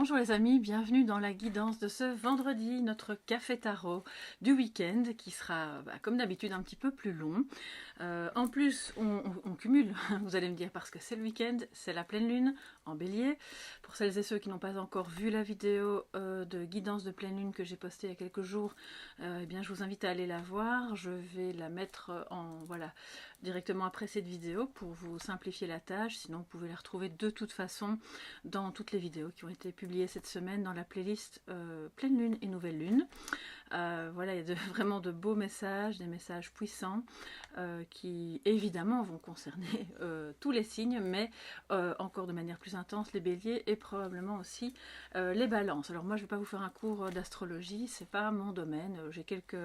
Bonjour les amis, bienvenue dans la guidance de ce vendredi, notre café tarot du week-end qui sera comme d'habitude un petit peu plus long. En plus, on cumule, vous allez me dire, parce que c'est le week-end, c'est la pleine lune en bélier. Pour celles et ceux qui n'ont pas encore vu la vidéo de guidance de pleine lune que j'ai postée il y a quelques jours, eh bien, je vous invite à aller la voir. Je vais la mettre directement après cette vidéo pour vous simplifier la tâche. Sinon, vous pouvez la retrouver de toute façon dans toutes les vidéos qui ont été publiées cette semaine dans la playlist pleine lune et nouvelle lune. Voilà, il y a vraiment de beaux messages, des messages puissants qui évidemment vont concerner tous les signes, mais encore de manière plus intense les béliers et probablement aussi les balances. Alors moi je ne vais pas vous faire un cours d'astrologie, c'est pas mon domaine, j'ai quelques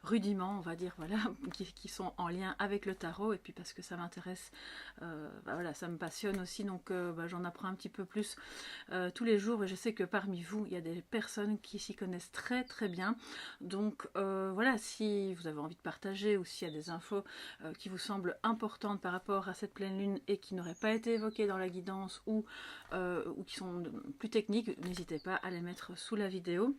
rudiments on va dire voilà qui sont en lien avec le tarot et puis parce que ça m'intéresse, voilà, ça me passionne aussi, donc j'en apprends un petit peu plus tous les jours et je sais que parmi vous il y a des personnes qui s'y connaissent très très bien. Donc voilà, si vous avez envie de partager ou s'il y a des infos qui vous semblent importantes par rapport à cette pleine lune et qui n'auraient pas été évoquées dans la guidance ou qui sont plus techniques, n'hésitez pas à les mettre sous la vidéo.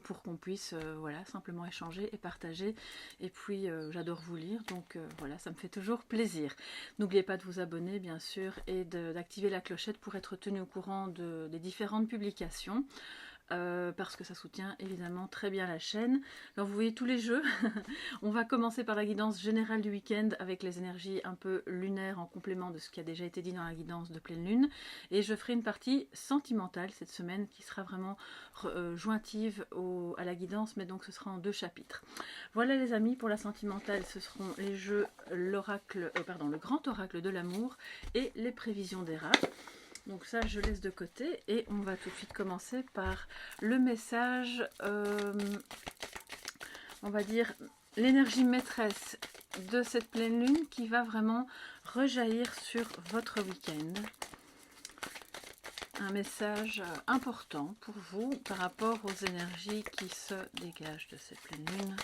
Pour qu'on puisse voilà, simplement échanger et partager. Et puis j'adore vous lire, donc voilà, ça me fait toujours plaisir. N'oubliez pas de vous abonner bien sûr et d'activer la clochette pour être tenu au courant des différentes publications. Parce que ça soutient évidemment très bien la chaîne. Alors vous voyez tous les jeux. On va commencer par la guidance générale du week-end avec les énergies un peu lunaires en complément de ce qui a déjà été dit dans la guidance de pleine lune. Et je ferai une partie sentimentale cette semaine qui sera vraiment jointive à la guidance, mais donc ce sera en 2 chapitres. Voilà les amis, pour la sentimentale, ce seront les jeux l'oracle, le grand oracle de l'amour et les prévisions des rats. Donc ça, je laisse de côté et on va tout de suite commencer par le message, on va dire, l'énergie maîtresse de cette pleine lune qui va vraiment rejaillir sur votre week-end. Un message important pour vous par rapport aux énergies qui se dégagent de cette pleine lune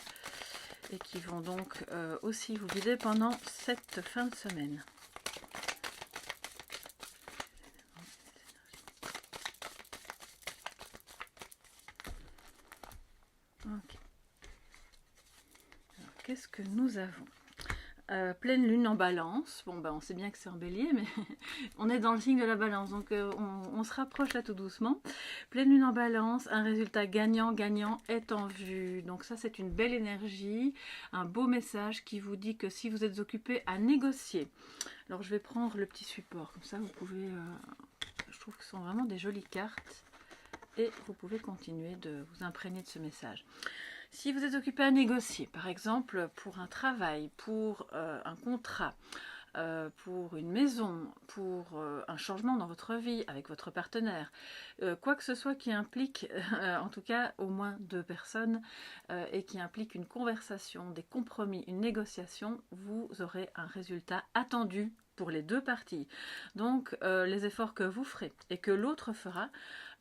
et qui vont donc aussi vous guider pendant cette fin de semaine. Okay. Qu'est-ce que nous avons? Pleine lune en balance. Bon, on sait bien que c'est en bélier, mais on est dans le signe de la balance, donc on se rapproche là tout doucement. Pleine lune en balance, un résultat gagnant-gagnant est en vue. Donc ça, c'est une belle énergie, un beau message qui vous dit que si vous êtes occupé à négocier, alors je vais prendre le petit support, comme ça vous pouvez, je trouve que ce sont vraiment des jolies cartes, et vous pouvez continuer de vous imprégner de ce message. Si vous êtes occupé à négocier, par exemple pour un travail, pour un contrat, pour une maison, pour un changement dans votre vie avec votre partenaire, quoi que ce soit qui implique, en tout cas au moins 2 personnes, et qui implique une conversation, des compromis, une négociation, vous aurez un résultat attendu pour les 2 parties. Donc les efforts que vous ferez et que l'autre fera,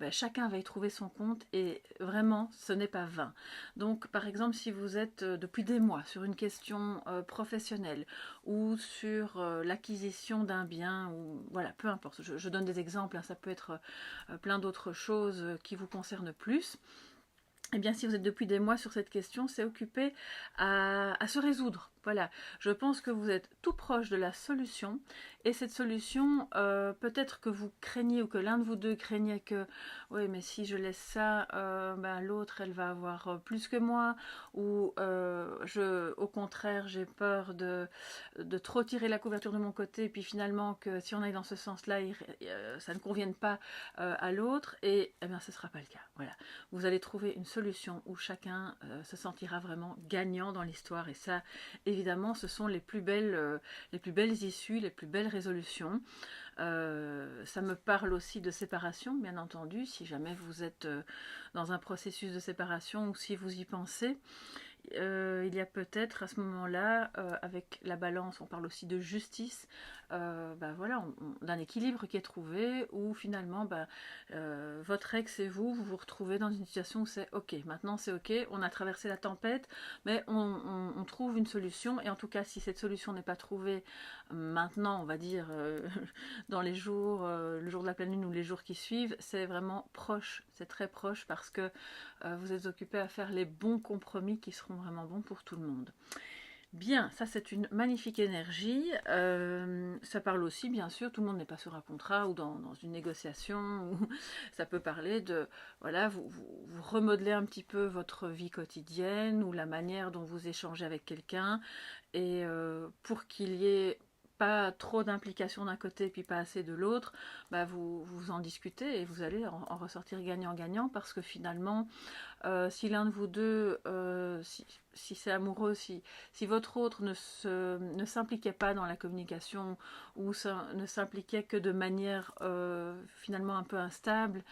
chacun va y trouver son compte et vraiment ce n'est pas vain. Donc par exemple si vous êtes depuis des mois sur une question professionnelle ou sur l'acquisition d'un bien, ou voilà, peu importe, je donne des exemples, hein, ça peut être plein d'autres choses qui vous concernent plus. Eh bien, si vous êtes depuis des mois sur cette question, c'est occupé à se résoudre. Voilà, je pense que vous êtes tout proche de la solution. Et cette solution, peut-être que vous craignez ou que l'un de vous deux craignait que, oui, mais si je laisse ça, l'autre, elle va avoir plus que moi. Ou au contraire, j'ai peur de trop tirer la couverture de mon côté. Et puis finalement, que si on aille dans ce sens-là, ça ne convienne pas à l'autre. Et eh bien, ce ne sera pas le cas. Voilà, vous allez trouver une solution où chacun se sentira vraiment gagnant dans l'histoire, et ça évidemment ce sont les plus belles issues, les plus belles résolutions. Ça me parle aussi de séparation, bien entendu, si jamais vous êtes dans un processus de séparation ou si vous y pensez. il y a peut-être à ce moment-là, avec la balance, on parle aussi de justice, voilà, d'un équilibre qui est trouvé, où finalement, votre ex et vous vous retrouvez dans une situation où c'est ok, maintenant c'est ok, on a traversé la tempête, mais on trouve une solution, et en tout cas, si cette solution n'est pas trouvée maintenant, on va dire, dans les jours, le jour de la pleine lune ou les jours qui suivent, c'est vraiment proche, c'est très proche, parce que vous êtes occupé à faire les bons compromis qui seront vraiment bons pour tout le monde. Bien, ça c'est une magnifique énergie. Ça parle aussi, bien sûr, tout le monde n'est pas sur un contrat ou dans une négociation. Où ça peut parler de, voilà, vous remodelez un petit peu votre vie quotidienne ou la manière dont vous échangez avec quelqu'un. Et pour qu'il y ait pas trop d'implication d'un côté et puis pas assez de l'autre, vous en discutez et vous allez en ressortir gagnant-gagnant, parce que finalement, si l'un de vous deux, si c'est amoureux, si votre autre ne s'impliquait pas dans la communication, ou ne s'impliquait que de manière finalement un peu instable,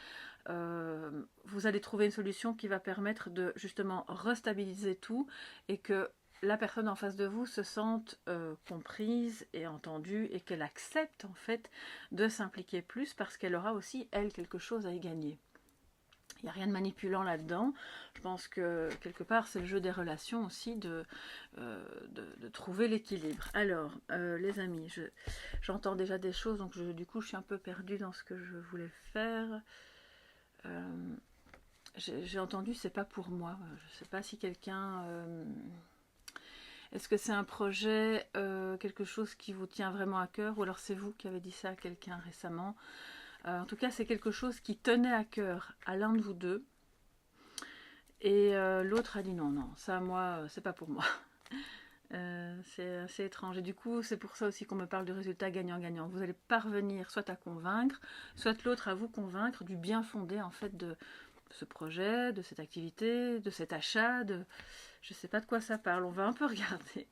vous allez trouver une solution qui va permettre de justement restabiliser tout, et que la personne en face de vous se sente comprise et entendue, et qu'elle accepte en fait de s'impliquer plus, parce qu'elle aura aussi, elle, quelque chose à y gagner. Il n'y a rien de manipulant là-dedans. Je pense que quelque part c'est le jeu des relations aussi, de trouver l'équilibre. Alors les amis, j'entends déjà des choses, donc du coup je suis un peu perdue dans ce que je voulais faire. J'ai entendu c'est pas pour moi. Je sais pas si quelqu'un... est-ce que c'est un projet, quelque chose qui vous tient vraiment à cœur, ou alors c'est vous qui avez dit ça à quelqu'un récemment? En tout cas, c'est quelque chose qui tenait à cœur à l'un de vous deux. Et l'autre a dit non, ça, moi, c'est pas pour moi. C'est assez étrange. Et du coup, c'est pour ça aussi qu'on me parle du résultat gagnant-gagnant. Vous allez parvenir soit à convaincre, soit l'autre à vous convaincre du bien fondé en fait de ce projet, de cette activité, de cet achat, je ne sais pas de quoi ça parle, on va un peu regarder.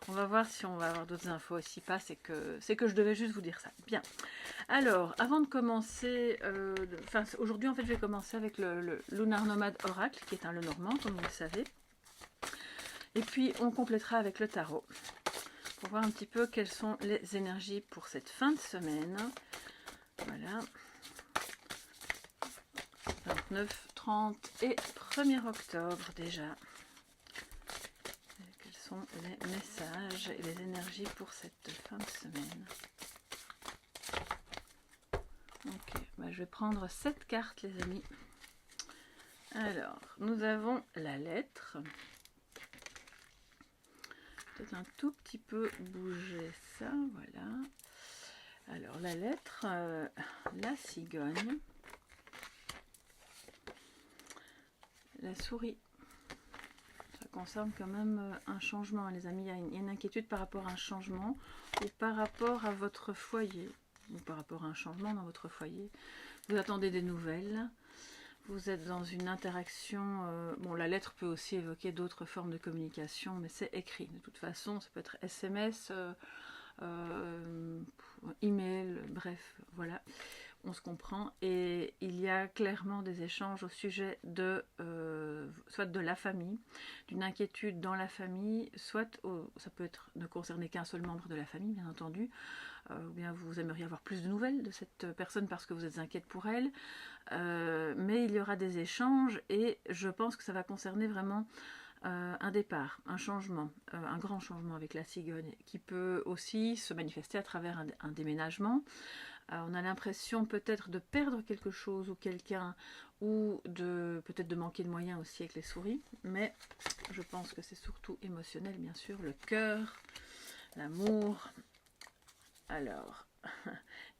On va voir si on va avoir d'autres infos. Si pas, c'est que je devais juste vous dire ça. Bien. Alors, avant de commencer, aujourd'hui en fait je vais commencer avec le Lunar Nomad Oracle, qui est un Lenormand, comme vous le savez. Et puis on complétera avec le tarot, pour voir un petit peu quelles sont les énergies pour cette fin de semaine. Voilà. 29, 30 et 1er octobre déjà. Quels sont les messages et les énergies pour cette fin de semaine? Ok, je vais prendre 7 cartes les amis. Alors, nous avons la lettre. Peut-être un tout petit peu bouger ça, voilà. Alors la lettre, la cigogne, la souris. Ça concerne quand même un changement, les amis. Il y a une inquiétude par rapport à un changement, ou par rapport à votre foyer, ou par rapport à un changement dans votre foyer. Vous attendez des nouvelles. Vous êtes dans une interaction, bon, la lettre peut aussi évoquer d'autres formes de communication, mais c'est écrit. De toute façon, ça peut être SMS, email, bref, voilà, on se comprend. Et il y a clairement des échanges au sujet de, soit de la famille, d'une inquiétude dans la famille, soit, ça peut être ne concerner qu'un seul membre de la famille, bien entendu, ou bien vous aimeriez avoir plus de nouvelles de cette personne parce que vous êtes inquiète pour elle, mais il y aura des échanges, et je pense que ça va concerner vraiment un départ, un changement, un grand changement avec la cigogne, qui peut aussi se manifester à travers un déménagement. On a l'impression peut-être de perdre quelque chose ou quelqu'un, ou peut-être de manquer de moyens aussi avec les souris, mais je pense que c'est surtout émotionnel, bien sûr, le cœur, l'amour. Alors,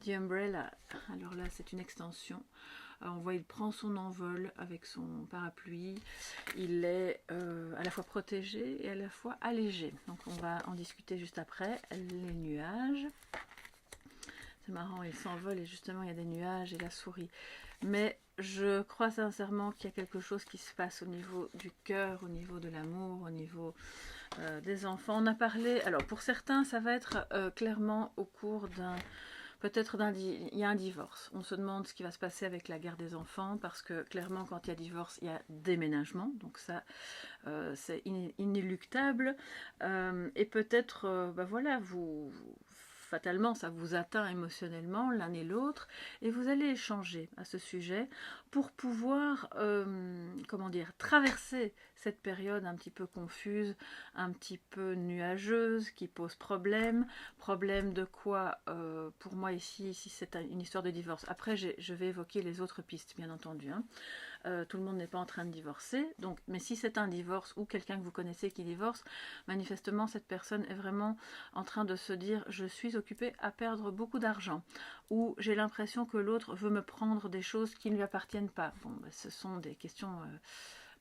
The Umbrella, alors là c'est une extension. On voit il prend son envol avec son parapluie. Il est à la fois protégé et à la fois allégé. Donc on va en discuter juste après. Les nuages. C'est marrant, il s'envole et justement il y a des nuages et la souris. Mais je crois sincèrement qu'il y a quelque chose qui se passe au niveau du cœur, au niveau de l'amour, au niveau des enfants. On a parlé, alors pour certains ça va être clairement au cours d'un peut-être il y a un divorce. On se demande ce qui va se passer avec la garde des enfants, parce que clairement, quand il y a divorce, il y a déménagement. Donc ça, c'est inéluctable. Et peut-être, voilà, fatalement, ça vous atteint émotionnellement l'un et l'autre, et vous allez échanger à ce sujet pour pouvoir, comment dire, traverser cette période un petit peu confuse, un petit peu nuageuse, qui pose problème. Problème de quoi, pour moi ici, si c'est une histoire de divorce. Après, je vais évoquer les autres pistes, bien entendu, hein. Tout le monde n'est pas en train de divorcer, donc, mais si c'est un divorce ou quelqu'un que vous connaissez qui divorce, manifestement cette personne est vraiment en train de se dire je suis occupée à perdre beaucoup d'argent, ou j'ai l'impression que l'autre veut me prendre des choses qui ne lui appartiennent pas. Bon, ce sont des questions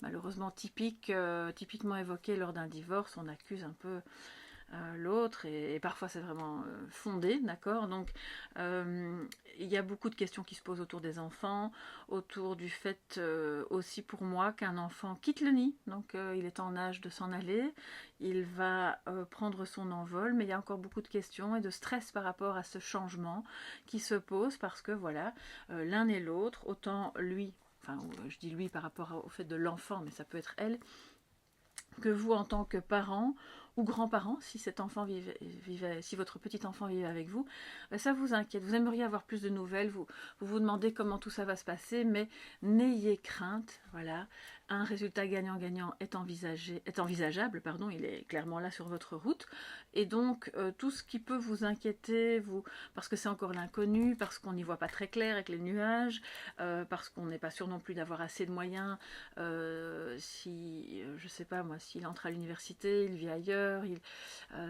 malheureusement typiquement évoquées lors d'un divorce. On accuse un peu l'autre, et parfois c'est vraiment fondé, d'accord. Donc il y a beaucoup de questions qui se posent autour des enfants, autour du fait aussi pour moi qu'un enfant quitte le nid, donc il est en âge de s'en aller, il va prendre son envol, mais il y a encore beaucoup de questions et de stress par rapport à ce changement qui se pose, parce que voilà, l'un et l'autre, autant lui, enfin je dis lui par rapport au fait de l'enfant, mais ça peut être elle, que vous en tant que parent ou grands-parents, si cet enfant si votre petit enfant vivait avec vous, ça vous inquiète. Vous aimeriez avoir plus de nouvelles, vous demandez comment tout ça va se passer, mais n'ayez crainte, voilà. Un résultat gagnant-gagnant est envisageable, pardon, il est clairement là sur votre route. Et donc, tout ce qui peut vous inquiéter, parce que c'est encore l'inconnu, parce qu'on n'y voit pas très clair avec les nuages, parce qu'on n'est pas sûr non plus d'avoir assez de moyens, je sais pas moi, s'il entre à l'université, il vit ailleurs,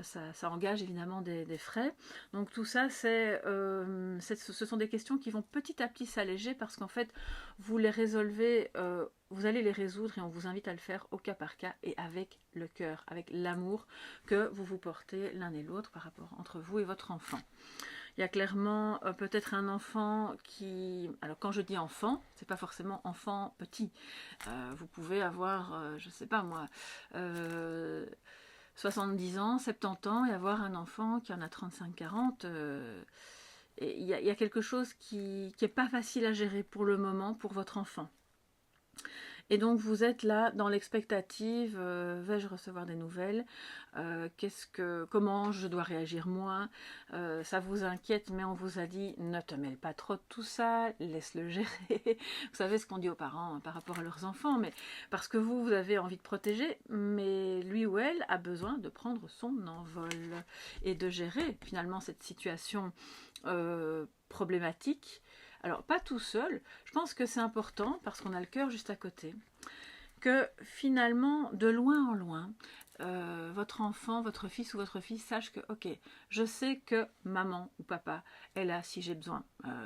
ça engage évidemment des frais. Donc tout ça, ce sont des questions qui vont petit à petit s'alléger, parce qu'en fait, vous les résolvez, vous allez les résoudre, et on vous invite à le faire au cas par cas et avec le cœur, avec l'amour que vous portez l'un et l'autre par rapport entre vous et votre enfant. Il y a clairement peut-être un enfant qui... Alors quand je dis enfant, c'est pas forcément enfant petit. Vous pouvez avoir, je sais pas moi, 70 ans, 70 ans, et avoir un enfant qui en a 35-40. Et il y a quelque chose qui n'est pas facile à gérer pour le moment pour votre enfant. Et donc vous êtes là dans l'expectative, vais-je recevoir des nouvelles, comment je dois réagir moi, ça vous inquiète, mais on vous a dit ne te mêle pas trop de tout ça, laisse-le gérer. Vous savez ce qu'on dit aux parents par rapport à leurs enfants, mais parce que vous avez envie de protéger, mais lui ou elle a besoin de prendre son envol et de gérer finalement cette situation problématique. Alors, pas tout seul, je pense que c'est important, parce qu'on a le cœur juste à côté, que finalement, de loin en loin, votre enfant, votre fils ou votre fille sache que, ok, je sais que maman ou papa est là si j'ai besoin.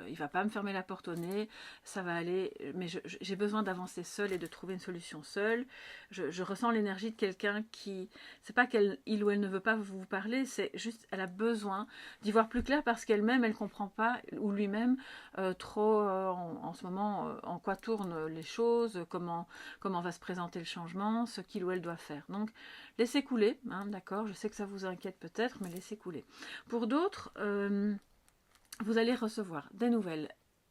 Il va pas me fermer la porte au nez, ça va aller, mais j'ai besoin d'avancer seule et de trouver une solution seule. Je ressens l'énergie de quelqu'un qui, c'est pas qu'il ou elle ne veut pas vous parler, c'est juste, elle a besoin d'y voir plus clair, parce qu'elle-même, elle comprend pas, ou lui-même, trop en ce moment, en quoi tournent les choses, comment va se présenter le changement, ce qu'il ou elle doit faire. Donc, laissez couler, hein, d'accord, je sais que ça vous inquiète peut-être, mais laissez couler. Pour d'autres, vous allez recevoir des nouvelles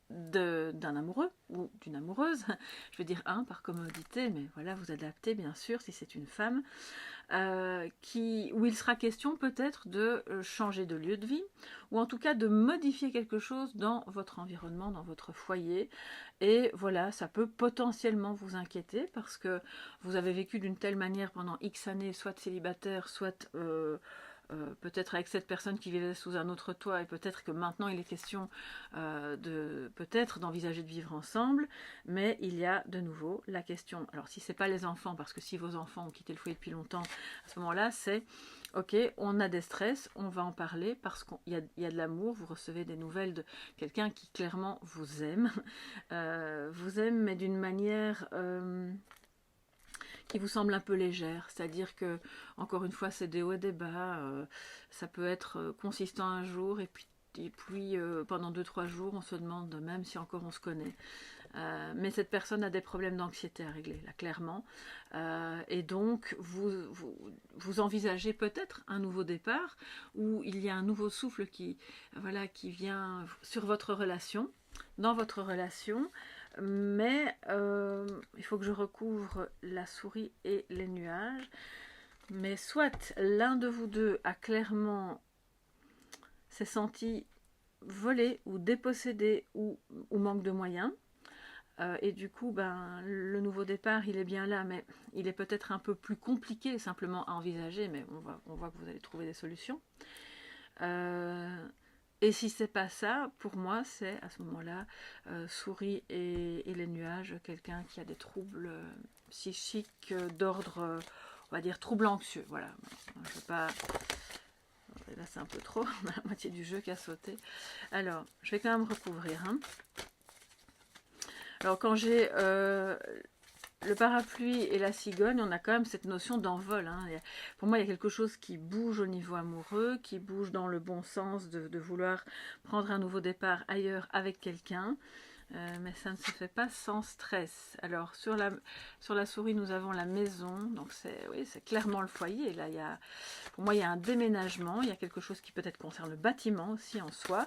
d'un amoureux ou d'une amoureuse, je vais dire un par commodité, mais voilà, vous adaptez bien sûr si c'est une femme, où il sera question peut-être de changer de lieu de vie, ou en tout cas de modifier quelque chose dans votre environnement, dans votre foyer. Et voilà, ça peut potentiellement vous inquiéter, parce que vous avez vécu d'une telle manière pendant X années, soit célibataire, soit peut-être avec cette personne qui vivait sous un autre toit, et peut-être que maintenant il est question peut-être d'envisager de vivre ensemble, mais il y a de nouveau la question, alors si c'est pas les enfants, parce que si vos enfants ont quitté le foyer depuis longtemps, à ce moment-là c'est ok, on a des stress, on va en parler, parce qu'il y a de l'amour, vous recevez des nouvelles de quelqu'un qui clairement vous aime, mais d'une manière qui vous semble un peu légère, c'est-à-dire que, encore une fois, c'est des hauts et des bas, ça peut être consistant un jour, et puis pendant 2-3 jours, on se demande même si encore on se connaît. Mais cette personne a des problèmes d'anxiété à régler, là, clairement. Et donc, vous envisagez peut-être un nouveau départ, où il y a un nouveau souffle voilà, qui vient sur votre relation, dans votre relation. Mais il faut que je recouvre la souris et les nuages. Mais soit l'un de vous deux a clairement s'est senti volé ou dépossédé ou manque de moyens. Et du coup, ben, le nouveau départ, il est bien là, mais il est peut-être un peu plus compliqué simplement à envisager, mais on voit que vous allez trouver des solutions. Et si c'est pas ça, pour moi, c'est à ce moment-là, souris et les nuages, quelqu'un qui a des troubles psychiques d'ordre, on va dire, troubles anxieux. Voilà, je ne veux pas... Là, c'est un peu trop, on a la moitié du jeu qui a sauté. Alors, je vais quand même recouvrir, hein. Alors quand j'ai le parapluie et la cigogne, on a quand même cette notion d'envol. Hein. Pour moi, il y a quelque chose qui bouge au niveau amoureux, qui bouge dans le bon sens de vouloir prendre un nouveau départ ailleurs avec quelqu'un. Mais ça ne se fait pas sans stress. Alors sur la souris, nous avons la maison, donc c'est clairement le foyer. Là, pour moi, il y a un déménagement, il y a quelque chose qui peut-être concerne le bâtiment aussi en soi,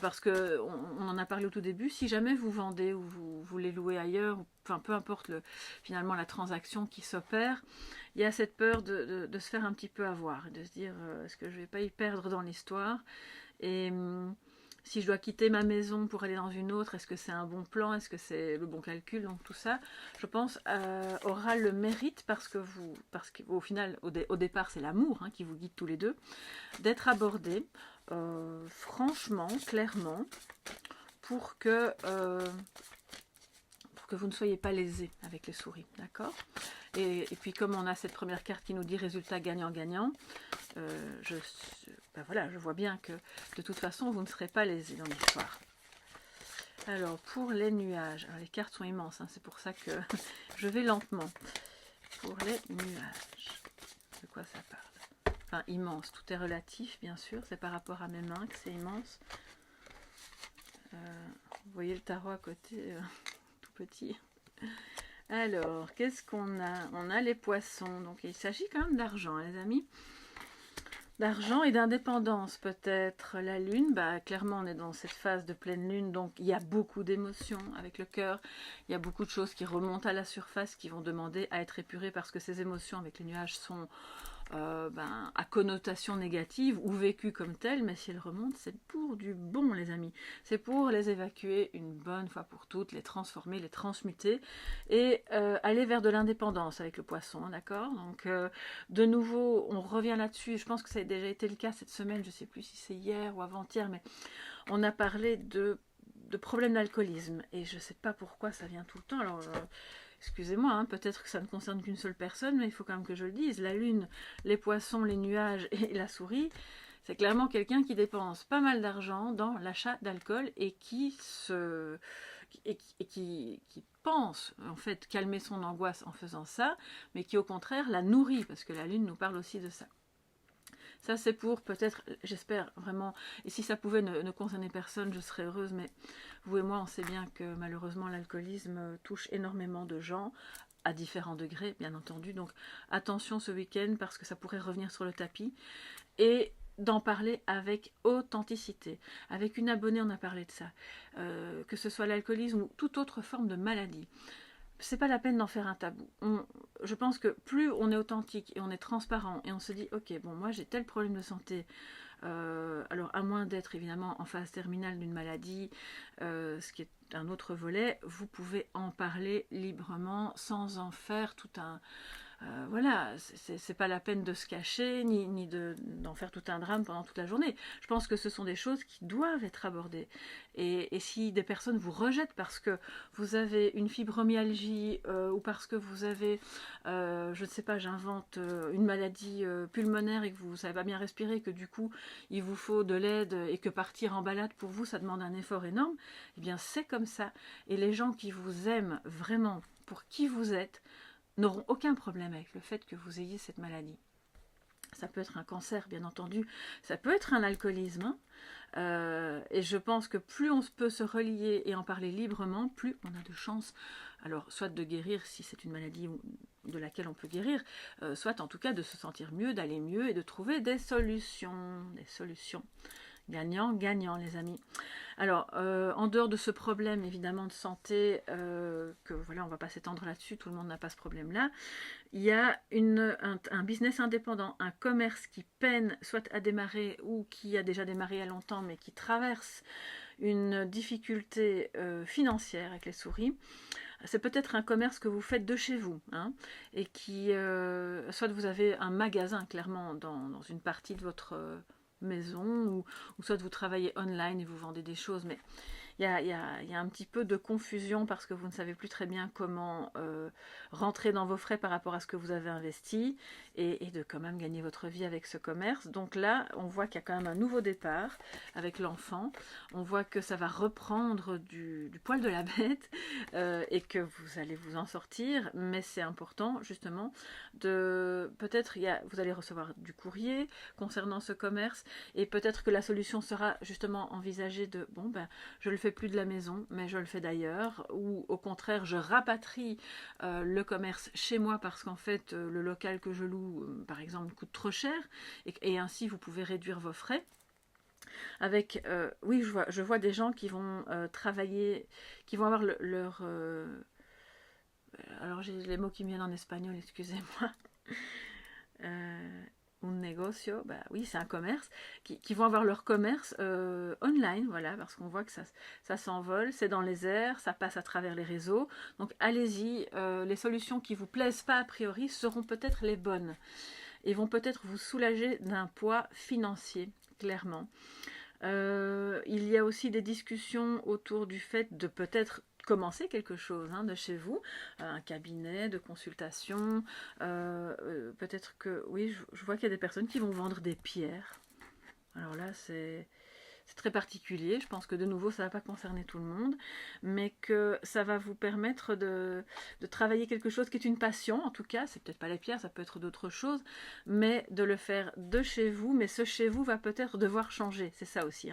parce que on en a parlé au tout début. Si jamais vous vendez ou vous voulez louer ailleurs, enfin peu importe finalement la transaction qui s'opère, il y a cette peur de se faire un petit peu avoir, de se dire est-ce que je ne vais pas y perdre dans l'histoire. Et si je dois quitter ma maison pour aller dans une autre, est-ce que c'est un bon plan? Est-ce que c'est le bon calcul? Donc tout ça, je pense, aura le mérite, parce qu'au final, au départ, c'est l'amour qui vous guide tous les deux, d'être abordé franchement, clairement, pour que vous ne soyez pas lésés avec les souris, d'accord? Et puis comme on a cette première carte qui nous dit résultat gagnant-gagnant, voilà, je vois bien que de toute façon vous ne serez pas lésés dans l'histoire. Alors pour les nuages, alors, les cartes sont immenses, hein, c'est pour ça que je vais lentement. Pour les nuages, de quoi ça parle? Enfin immense, tout est relatif bien sûr, c'est par rapport à mes mains que c'est immense. Vous voyez le tarot à côté, tout petit. Alors, qu'est-ce qu'on a? On a les poissons, donc il s'agit quand même d'argent, les amis. D'argent et d'indépendance peut-être. La lune, clairement on est dans cette phase de pleine lune, donc il y a beaucoup d'émotions avec le cœur. Il y a beaucoup de choses qui remontent à la surface, qui vont demander à être épurées, parce que ces émotions avec les nuages sont à connotation négative ou vécues comme telles, mais si elles remontent, c'est pour du bon, les amis. C'est pour les évacuer une bonne fois pour toutes, les transformer, les transmuter et aller vers de l'indépendance avec le poisson, d'accord? Donc de nouveau, on revient là-dessus. Je pense que ça a déjà été le cas cette semaine, je ne sais plus si c'est hier ou avant-hier, mais on a parlé de problèmes d'alcoolisme et je ne sais pas pourquoi ça vient tout le temps. Alors excusez-moi, peut-être que ça ne concerne qu'une seule personne, mais il faut quand même que je le dise. La lune, les poissons, les nuages et la souris, c'est clairement quelqu'un qui dépense pas mal d'argent dans l'achat d'alcool et qui pense en fait calmer son angoisse en faisant ça, mais qui au contraire la nourrit, parce que la lune nous parle aussi de ça. Ça c'est pour peut-être, j'espère vraiment, et si ça pouvait ne concerner personne, je serais heureuse, mais vous et moi on sait bien que malheureusement l'alcoolisme touche énormément de gens, à différents degrés bien entendu, donc attention ce week-end parce que ça pourrait revenir sur le tapis, et d'en parler avec authenticité. Avec une abonnée on a parlé de ça, que ce soit l'alcoolisme ou toute autre forme de maladie. C'est pas la peine d'en faire un tabou. Je pense que plus on est authentique et on est transparent et on se dit ok, bon, moi j'ai tel problème de santé, alors à moins d'être évidemment en phase terminale d'une maladie, ce qui est un autre volet, vous pouvez en parler librement sans en faire tout un... voilà, c'est pas la peine de se cacher ni d'en faire tout un drame pendant toute la journée. Je pense que ce sont des choses qui doivent être abordées. Et si des personnes vous rejettent parce que vous avez une fibromyalgie ou parce que vous avez, je ne sais pas, j'invente une maladie pulmonaire et que vous ne savez pas bien respirer, que du coup il vous faut de l'aide et que partir en balade pour vous ça demande un effort énorme, eh bien c'est comme ça. Et les gens qui vous aiment vraiment pour qui vous êtes n'auront aucun problème avec le fait que vous ayez cette maladie. Ça peut être un cancer, bien entendu. Ça peut être un alcoolisme, hein. Et je pense que plus on peut se relier et en parler librement, plus on a de chances, alors soit de guérir si c'est une maladie de laquelle on peut guérir, soit en tout cas de se sentir mieux, d'aller mieux et de trouver des solutions. Des solutions. Gagnant, gagnant, les amis. Alors, en dehors de ce problème évidemment de santé, que voilà, on ne va pas s'étendre là-dessus, tout le monde n'a pas ce problème-là, il y a un business indépendant, un commerce qui peine soit à démarrer ou qui a déjà démarré il y a longtemps mais qui traverse une difficulté financière avec les souris. C'est peut-être un commerce que vous faites de chez vous, hein, et qui, soit vous avez un magasin clairement dans une partie de votre maison, ou soit vous travaillez online et vous vendez des choses, mais il y a un petit peu de confusion parce que vous ne savez plus très bien comment rentrer dans vos frais par rapport à ce que vous avez investi et de quand même gagner votre vie avec ce commerce. Donc là, on voit qu'il y a quand même un nouveau départ avec l'enfant. On voit que ça va reprendre du poil de la bête et que vous allez vous en sortir. Mais c'est important justement de... Peut-être vous allez recevoir du courrier concernant ce commerce et peut-être que la solution sera justement envisagée de... Bon, ben, je le fais plus de la maison, mais je le fais d'ailleurs, ou au contraire, je rapatrie le commerce chez moi parce qu'en fait, le local que je loue, par exemple, coûte trop cher, et ainsi vous pouvez réduire vos frais. Avec, oui, je vois des gens qui vont travailler, qui vont avoir leur... alors j'ai les mots qui me viennent en espagnol, excusez-moi. Un negocio, bah oui, c'est un commerce, qui vont avoir leur commerce online, voilà, parce qu'on voit que ça s'envole, c'est dans les airs, ça passe à travers les réseaux. Donc allez-y, les solutions qui ne vous plaisent pas a priori seront peut-être les bonnes et vont peut-être vous soulager d'un poids financier, clairement. Il y a aussi des discussions autour du fait de peut-être commencer quelque chose de chez vous, un cabinet de consultation, peut-être que, oui, je vois qu'il y a des personnes qui vont vendre des pierres. Alors là, c'est très particulier, je pense que de nouveau ça ne va pas concerner tout le monde, mais que ça va vous permettre de travailler quelque chose qui est une passion, en tout cas, c'est peut-être pas les pierres, ça peut être d'autres choses, mais de le faire de chez vous, mais ce chez vous va peut-être devoir changer, c'est ça aussi.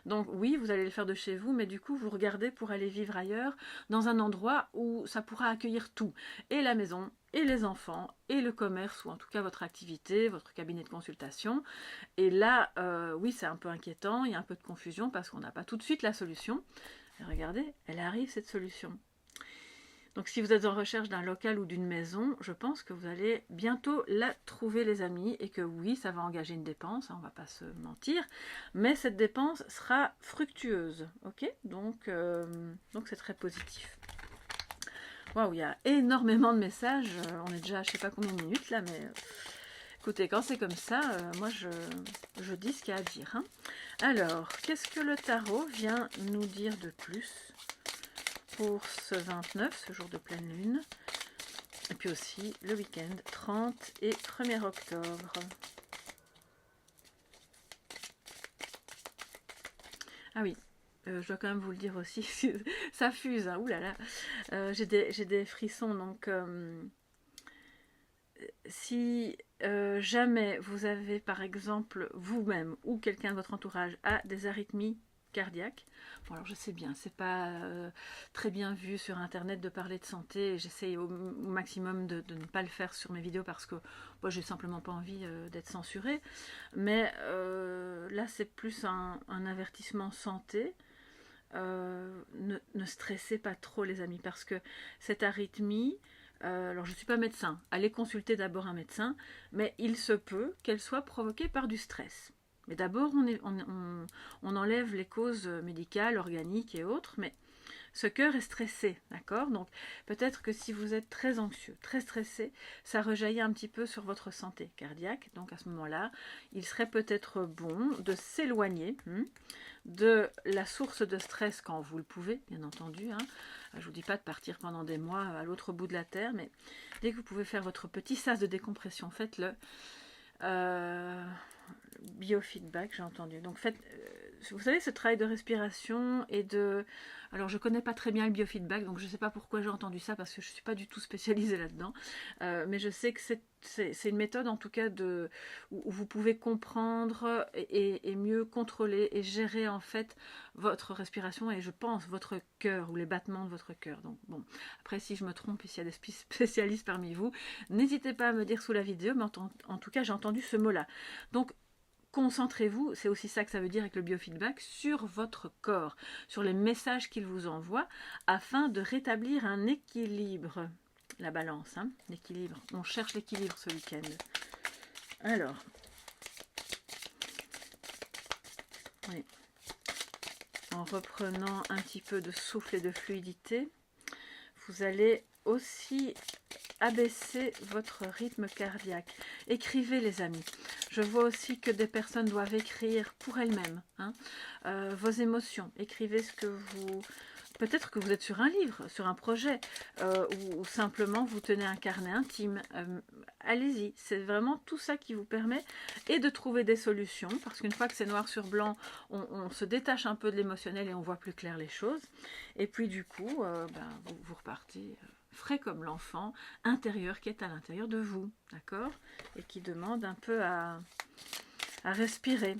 Donc oui, vous allez le faire de chez vous, mais du coup vous regardez pour aller vivre ailleurs, dans un endroit où ça pourra accueillir tout, et la maison, et les enfants, et le commerce, ou en tout cas votre activité, votre cabinet de consultation. Et là, oui, c'est un peu inquiétant, il y a un peu de confusion parce qu'on n'a pas tout de suite la solution. Et regardez, elle arrive cette solution. Donc si vous êtes en recherche d'un local ou d'une maison, je pense que vous allez bientôt la trouver, les amis, et que oui, ça va engager une dépense, on ne va pas se mentir, mais cette dépense sera fructueuse, ok? Donc c'est très positif. Waouh, il y a énormément de messages, on est déjà à je sais pas combien de minutes là, mais écoutez, quand c'est comme ça, moi je dis ce qu'il y a à dire. Alors, qu'est-ce que le tarot vient nous dire de plus pour ce 29, ce jour de pleine lune, et puis aussi le week-end 30 et 1er octobre. Ah oui, je dois quand même vous le dire aussi, ça fuse, hein, oulala, j'ai des frissons, donc si jamais vous avez par exemple vous-même ou quelqu'un de votre entourage a des arythmies cardiaques, bon alors je sais bien, c'est pas très bien vu sur internet de parler de santé, j'essaye au maximum de ne pas le faire sur mes vidéos parce que moi j'ai simplement pas envie d'être censurée, mais là c'est plus un avertissement santé. Ne stressez pas trop les amis, parce que cette arythmie, alors je ne suis pas médecin, allez consulter d'abord un médecin, mais il se peut qu'elle soit provoquée par du stress. Mais d'abord on enlève les causes médicales, organiques et autres, mais ce cœur est stressé, d'accord? Donc peut-être que si vous êtes très anxieux, très stressé, ça rejaillit un petit peu sur votre santé cardiaque. Donc à ce moment-là, il serait peut-être bon de s'éloigner de la source de stress quand vous le pouvez, bien entendu. Je ne vous dis pas de partir pendant des mois à l'autre bout de la terre, mais dès que vous pouvez faire votre petit sas de décompression, faites-le. Biofeedback, j'ai entendu. Donc vous savez, ce travail de respiration et de... Alors, je ne connais pas très bien le biofeedback, donc je ne sais pas pourquoi j'ai entendu ça, parce que je ne suis pas du tout spécialisée là-dedans. Mais je sais que c'est une méthode, en tout cas, où vous pouvez comprendre et mieux contrôler et gérer, en fait, votre respiration et, je pense, votre cœur ou les battements de votre cœur. Donc, bon, après, si je me trompe et s'il y a des spécialistes parmi vous, n'hésitez pas à me dire sous la vidéo, mais en tout cas, j'ai entendu ce mot-là. Donc, concentrez-vous, c'est aussi ça que ça veut dire avec le biofeedback, sur votre corps, sur les messages qu'il vous envoie, afin de rétablir un équilibre. La balance, hein, l'équilibre. On cherche l'équilibre ce week-end. Alors, oui. En reprenant un petit peu de souffle et de fluidité, vous allez aussi abaisser votre rythme cardiaque. Écrivez, les amis. Je vois aussi que des personnes doivent écrire pour elles-mêmes, hein, vos émotions. Écrivez ce que vous... Peut-être que vous êtes sur un livre, sur un projet, ou simplement vous tenez un carnet intime. Allez-y, c'est vraiment tout ça qui vous permet et de trouver des solutions, parce qu'une fois que c'est noir sur blanc, on se détache un peu de l'émotionnel et on voit plus clair les choses. Et puis du coup, vous repartez... frais comme l'enfant intérieur qui est à l'intérieur de vous, d'accord? Et qui demande un peu à respirer.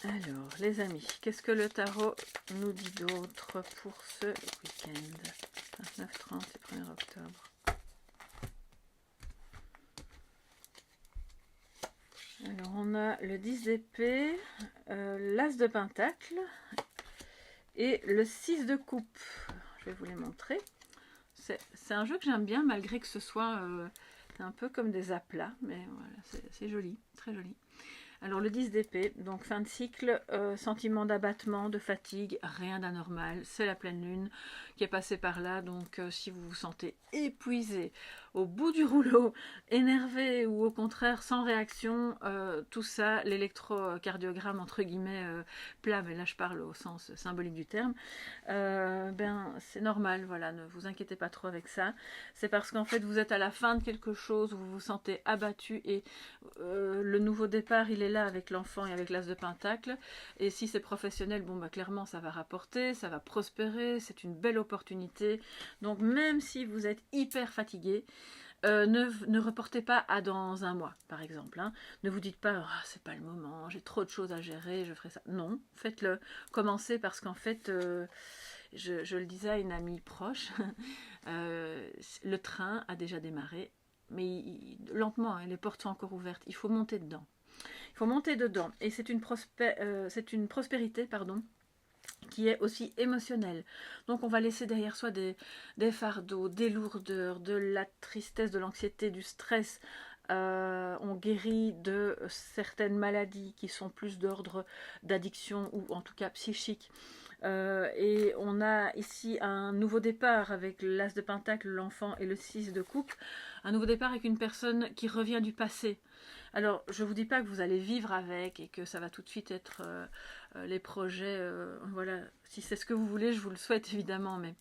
Alors, les amis, qu'est-ce que le tarot nous dit d'autre pour ce week-end? 29, 30 et 1er octobre. Alors, on a le 10 d'épée, l'as de pentacle et le 6 de coupe. Je vais vous les montrer. C'est un jeu que j'aime bien, malgré que ce soit un peu comme des aplats, mais voilà, c'est joli, très joli. Alors le 10 d'épée, donc fin de cycle, sentiment d'abattement, de fatigue, rien d'anormal, c'est la pleine lune qui est passée par là, donc si vous vous sentez épuisé, au bout du rouleau, énervé ou au contraire sans réaction, tout ça, l'électrocardiogramme entre guillemets plat, mais là je parle au sens symbolique du terme, c'est normal, voilà, ne vous inquiétez pas trop avec ça. C'est parce qu'en fait vous êtes à la fin de quelque chose, où vous vous sentez abattu et le nouveau départ il est là avec l'enfant et avec l'as de pentacle, et si c'est professionnel, bon bah clairement ça va rapporter, ça va prospérer, c'est une belle opportunité. Donc même si vous êtes hyper fatigué, ne reportez pas à dans un mois, par exemple. Hein. Ne vous dites pas, oh, c'est pas le moment, j'ai trop de choses à gérer, je ferai ça. Non, faites-le. Commencez parce qu'en fait, je le disais à une amie proche, le train a déjà démarré, mais lentement, hein, les portes sont encore ouvertes. Il faut monter dedans. Il faut monter dedans. Et c'est une prospérité, pardon, qui est aussi émotionnelle. Donc on va laisser derrière soi des fardeaux, des lourdeurs, de la tristesse, de l'anxiété, du stress. On guérit de certaines maladies qui sont plus d'ordre d'addiction ou en tout cas psychique. Et on a ici un nouveau départ avec l'as de pentacle, l'enfant et le 6 de coupe. Un nouveau départ avec une personne qui revient du passé. Alors, je ne vous dis pas que vous allez vivre avec et que ça va tout de suite être les projets. Voilà, si c'est ce que vous voulez, je vous le souhaite évidemment, mais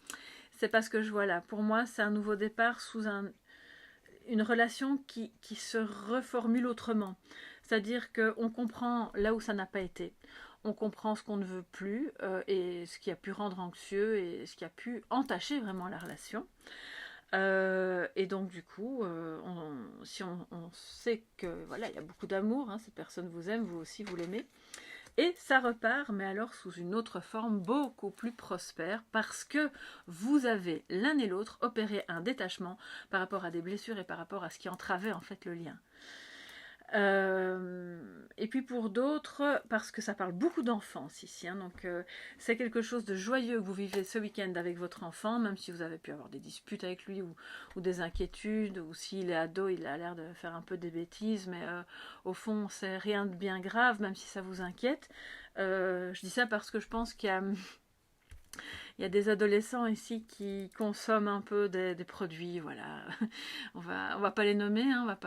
c'est parce que je vois là. Pour moi, c'est un nouveau départ sous une relation qui se reformule autrement. C'est-à-dire qu'on comprend là où ça n'a pas été. On comprend ce qu'on ne veut plus et ce qui a pu rendre anxieux et ce qui a pu entacher vraiment la relation. Et donc du coup, si on sait que voilà, il y a beaucoup d'amour, hein, cette personne vous aime, vous aussi vous l'aimez, et ça repart, mais alors sous une autre forme beaucoup plus prospère, parce que vous avez l'un et l'autre opéré un détachement par rapport à des blessures et par rapport à ce qui entravait en fait le lien. Et puis pour d'autres, parce que ça parle beaucoup d'enfance ici, hein, donc c'est quelque chose de joyeux que vous vivez ce week-end avec votre enfant, même si vous avez pu avoir des disputes avec lui ou des inquiétudes, ou s'il est ado, il a l'air de faire un peu des bêtises, mais au fond c'est rien de bien grave, même si ça vous inquiète. Je dis ça parce que je pense qu'il y a des adolescents ici qui consomment un peu des produits, voilà. On va pas les nommer, hein,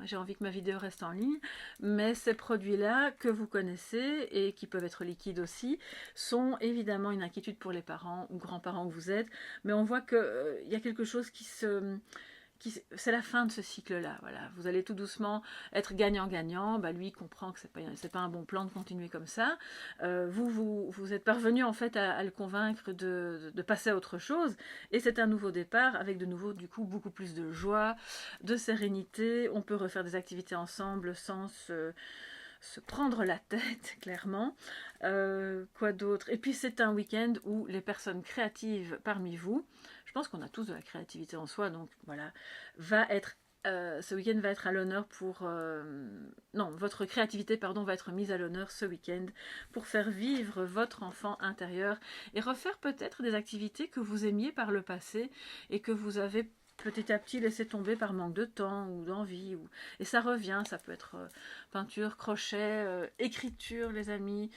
j'ai envie que ma vidéo reste en ligne, mais ces produits-là que vous connaissez et qui peuvent être liquides aussi, sont évidemment une inquiétude pour les parents ou grands-parents que vous êtes, mais on voit qu'il y a quelque chose qui c'est la fin de ce cycle-là. Voilà. Vous allez tout doucement être gagnant-gagnant. Bah, lui comprend que c'est pas un bon plan de continuer comme ça. Vous êtes parvenu en fait à le convaincre de passer à autre chose. Et c'est un nouveau départ avec de nouveau du coup beaucoup plus de joie, de sérénité. On peut refaire des activités ensemble sans se prendre la tête, clairement. Quoi d'autre? Et puis c'est un week-end où les personnes créatives parmi vous, je pense qu'on a tous de la créativité en soi, donc voilà, ce week-end va être à l'honneur pour... non, votre créativité, pardon, va être mise à l'honneur ce week-end pour faire vivre votre enfant intérieur et refaire peut-être des activités que vous aimiez par le passé et que vous avez petit à petit laissé tomber par manque de temps ou d'envie. Et ça revient, ça peut être peinture, crochet, écriture, les amis,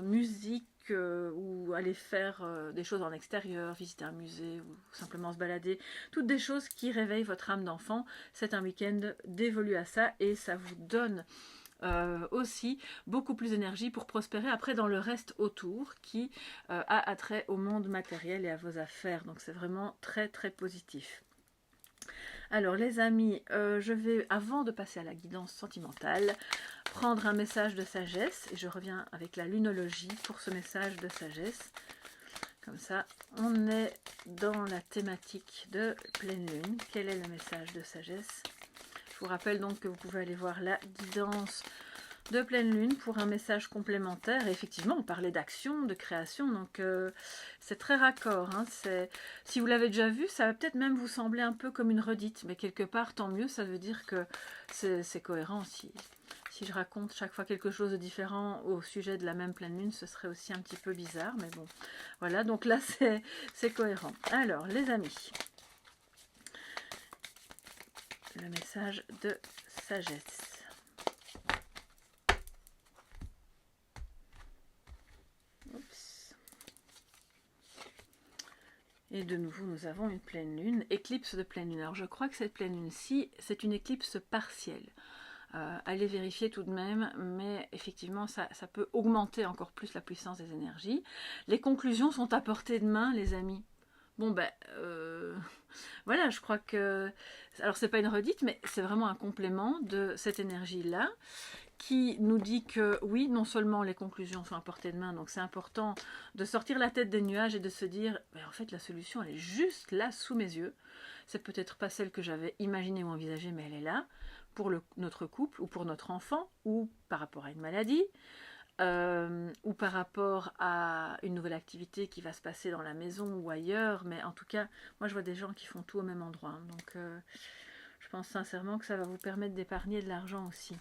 musique, ou aller faire des choses en extérieur, visiter un musée ou simplement se balader. Toutes des choses qui réveillent votre âme d'enfant. C'est un week-end dévolu à ça et ça vous donne aussi beaucoup plus d'énergie pour prospérer après dans le reste autour qui a attrait au monde matériel et à vos affaires. Donc c'est vraiment très très positif. Alors les amis, je vais, avant de passer à la guidance sentimentale, prendre un message de sagesse. Et je reviens avec la lunologie pour ce message de sagesse. Comme ça, on est dans la thématique de pleine lune. Quel est le message de sagesse? Je vous rappelle donc que vous pouvez aller voir la guidance de pleine lune pour un message complémentaire. Et effectivement, on parlait d'action, de création, donc c'est très raccord. Hein. Si vous l'avez déjà vu, ça va peut-être même vous sembler un peu comme une redite, mais quelque part, tant mieux, ça veut dire que c'est cohérent. Si je raconte chaque fois quelque chose de différent au sujet de la même pleine lune, ce serait aussi un petit peu bizarre, mais bon, voilà, donc là, c'est cohérent. Alors, les amis, le message de sagesse. Et de nouveau, nous avons une pleine lune, éclipse de pleine lune. Alors, je crois que cette pleine lune-ci, c'est une éclipse partielle. Allez vérifier tout de même, mais effectivement, ça peut augmenter encore plus la puissance des énergies. Les conclusions sont à portée de main, les amis. Bon, ben, voilà, je crois que... Alors, c'est pas une redite, mais c'est vraiment un complément de cette énergie-là, qui nous dit que oui, non seulement les conclusions sont à portée de main, donc c'est important de sortir la tête des nuages et de se dire, ben, en fait la solution elle est juste là sous mes yeux. C'est peut-être pas celle que j'avais imaginée ou envisagée, mais elle est là pour notre couple ou pour notre enfant ou par rapport à une maladie ou par rapport à une nouvelle activité qui va se passer dans la maison ou ailleurs. Mais en tout cas, moi je vois des gens qui font tout au même endroit, hein, donc je pense sincèrement que ça va vous permettre d'épargner de l'argent aussi.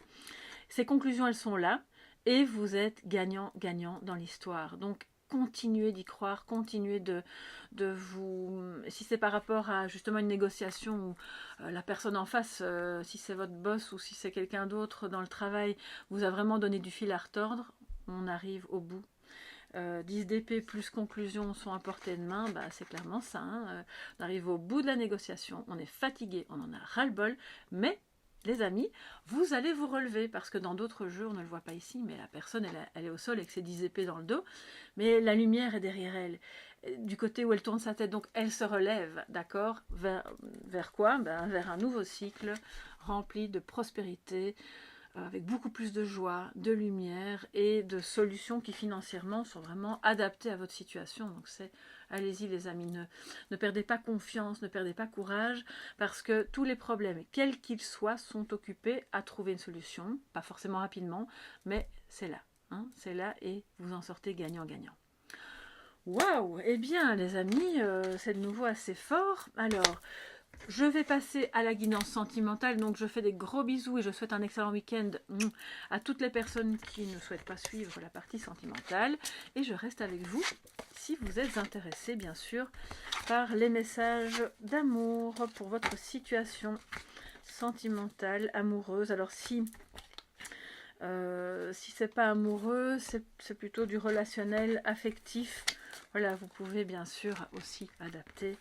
Ces conclusions, elles sont là, et vous êtes gagnant-gagnant dans l'histoire. Donc, continuez d'y croire, continuez de vous... Si c'est par rapport à justement une négociation où la personne en face, si c'est votre boss ou si c'est quelqu'un d'autre dans le travail, vous a vraiment donné du fil à retordre, on arrive au bout. 10 d'épée plus conclusion sont à portée de main, bah, c'est clairement ça. Hein. On arrive au bout de la négociation, on est fatigué, on en a ras-le-bol, mais... Les amis, vous allez vous relever, parce que dans d'autres jeux, on ne le voit pas ici, mais la personne, elle est au sol avec ses 10 épées dans le dos, mais la lumière est derrière elle, du côté où elle tourne sa tête, donc elle se relève, d'accord, vers quoi? Ben, vers un nouveau cycle rempli de prospérité, avec beaucoup plus de joie, de lumière et de solutions qui financièrement sont vraiment adaptées à votre situation. Donc c'est, allez-y les amis, ne perdez pas confiance, ne perdez pas courage, parce que tous les problèmes, quels qu'ils soient, sont occupés à trouver une solution, pas forcément rapidement, mais c'est là, hein, c'est là et vous en sortez gagnant-gagnant. Waouh! Eh bien les amis, c'est de nouveau assez fort. Alors, je vais passer à la guidance sentimentale, donc je fais des gros bisous et je souhaite un excellent week-end à toutes les personnes qui ne souhaitent pas suivre la partie sentimentale. Et je reste avec vous si vous êtes intéressés, bien sûr, par les messages d'amour pour votre situation sentimentale, amoureuse. Alors si c'est pas amoureux, c'est plutôt du relationnel, affectif. Voilà, vous pouvez bien sûr aussi adapter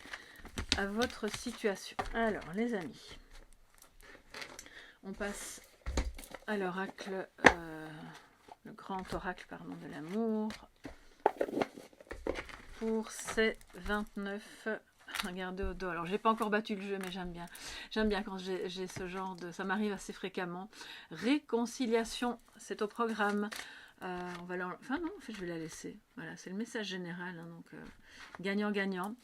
à votre situation. Alors les amis, on passe à l'oracle, le grand oracle pardon, de l'amour pour ces 29 Regardez au dos. Alors, j'ai pas encore battu le jeu, mais j'aime bien. J'aime bien quand j'ai ce genre de... Ça m'arrive assez fréquemment. Réconciliation, c'est au programme. On va enfin non, en fait, je vais la laisser. Voilà, c'est le message général. Hein, donc, gagnant-gagnant.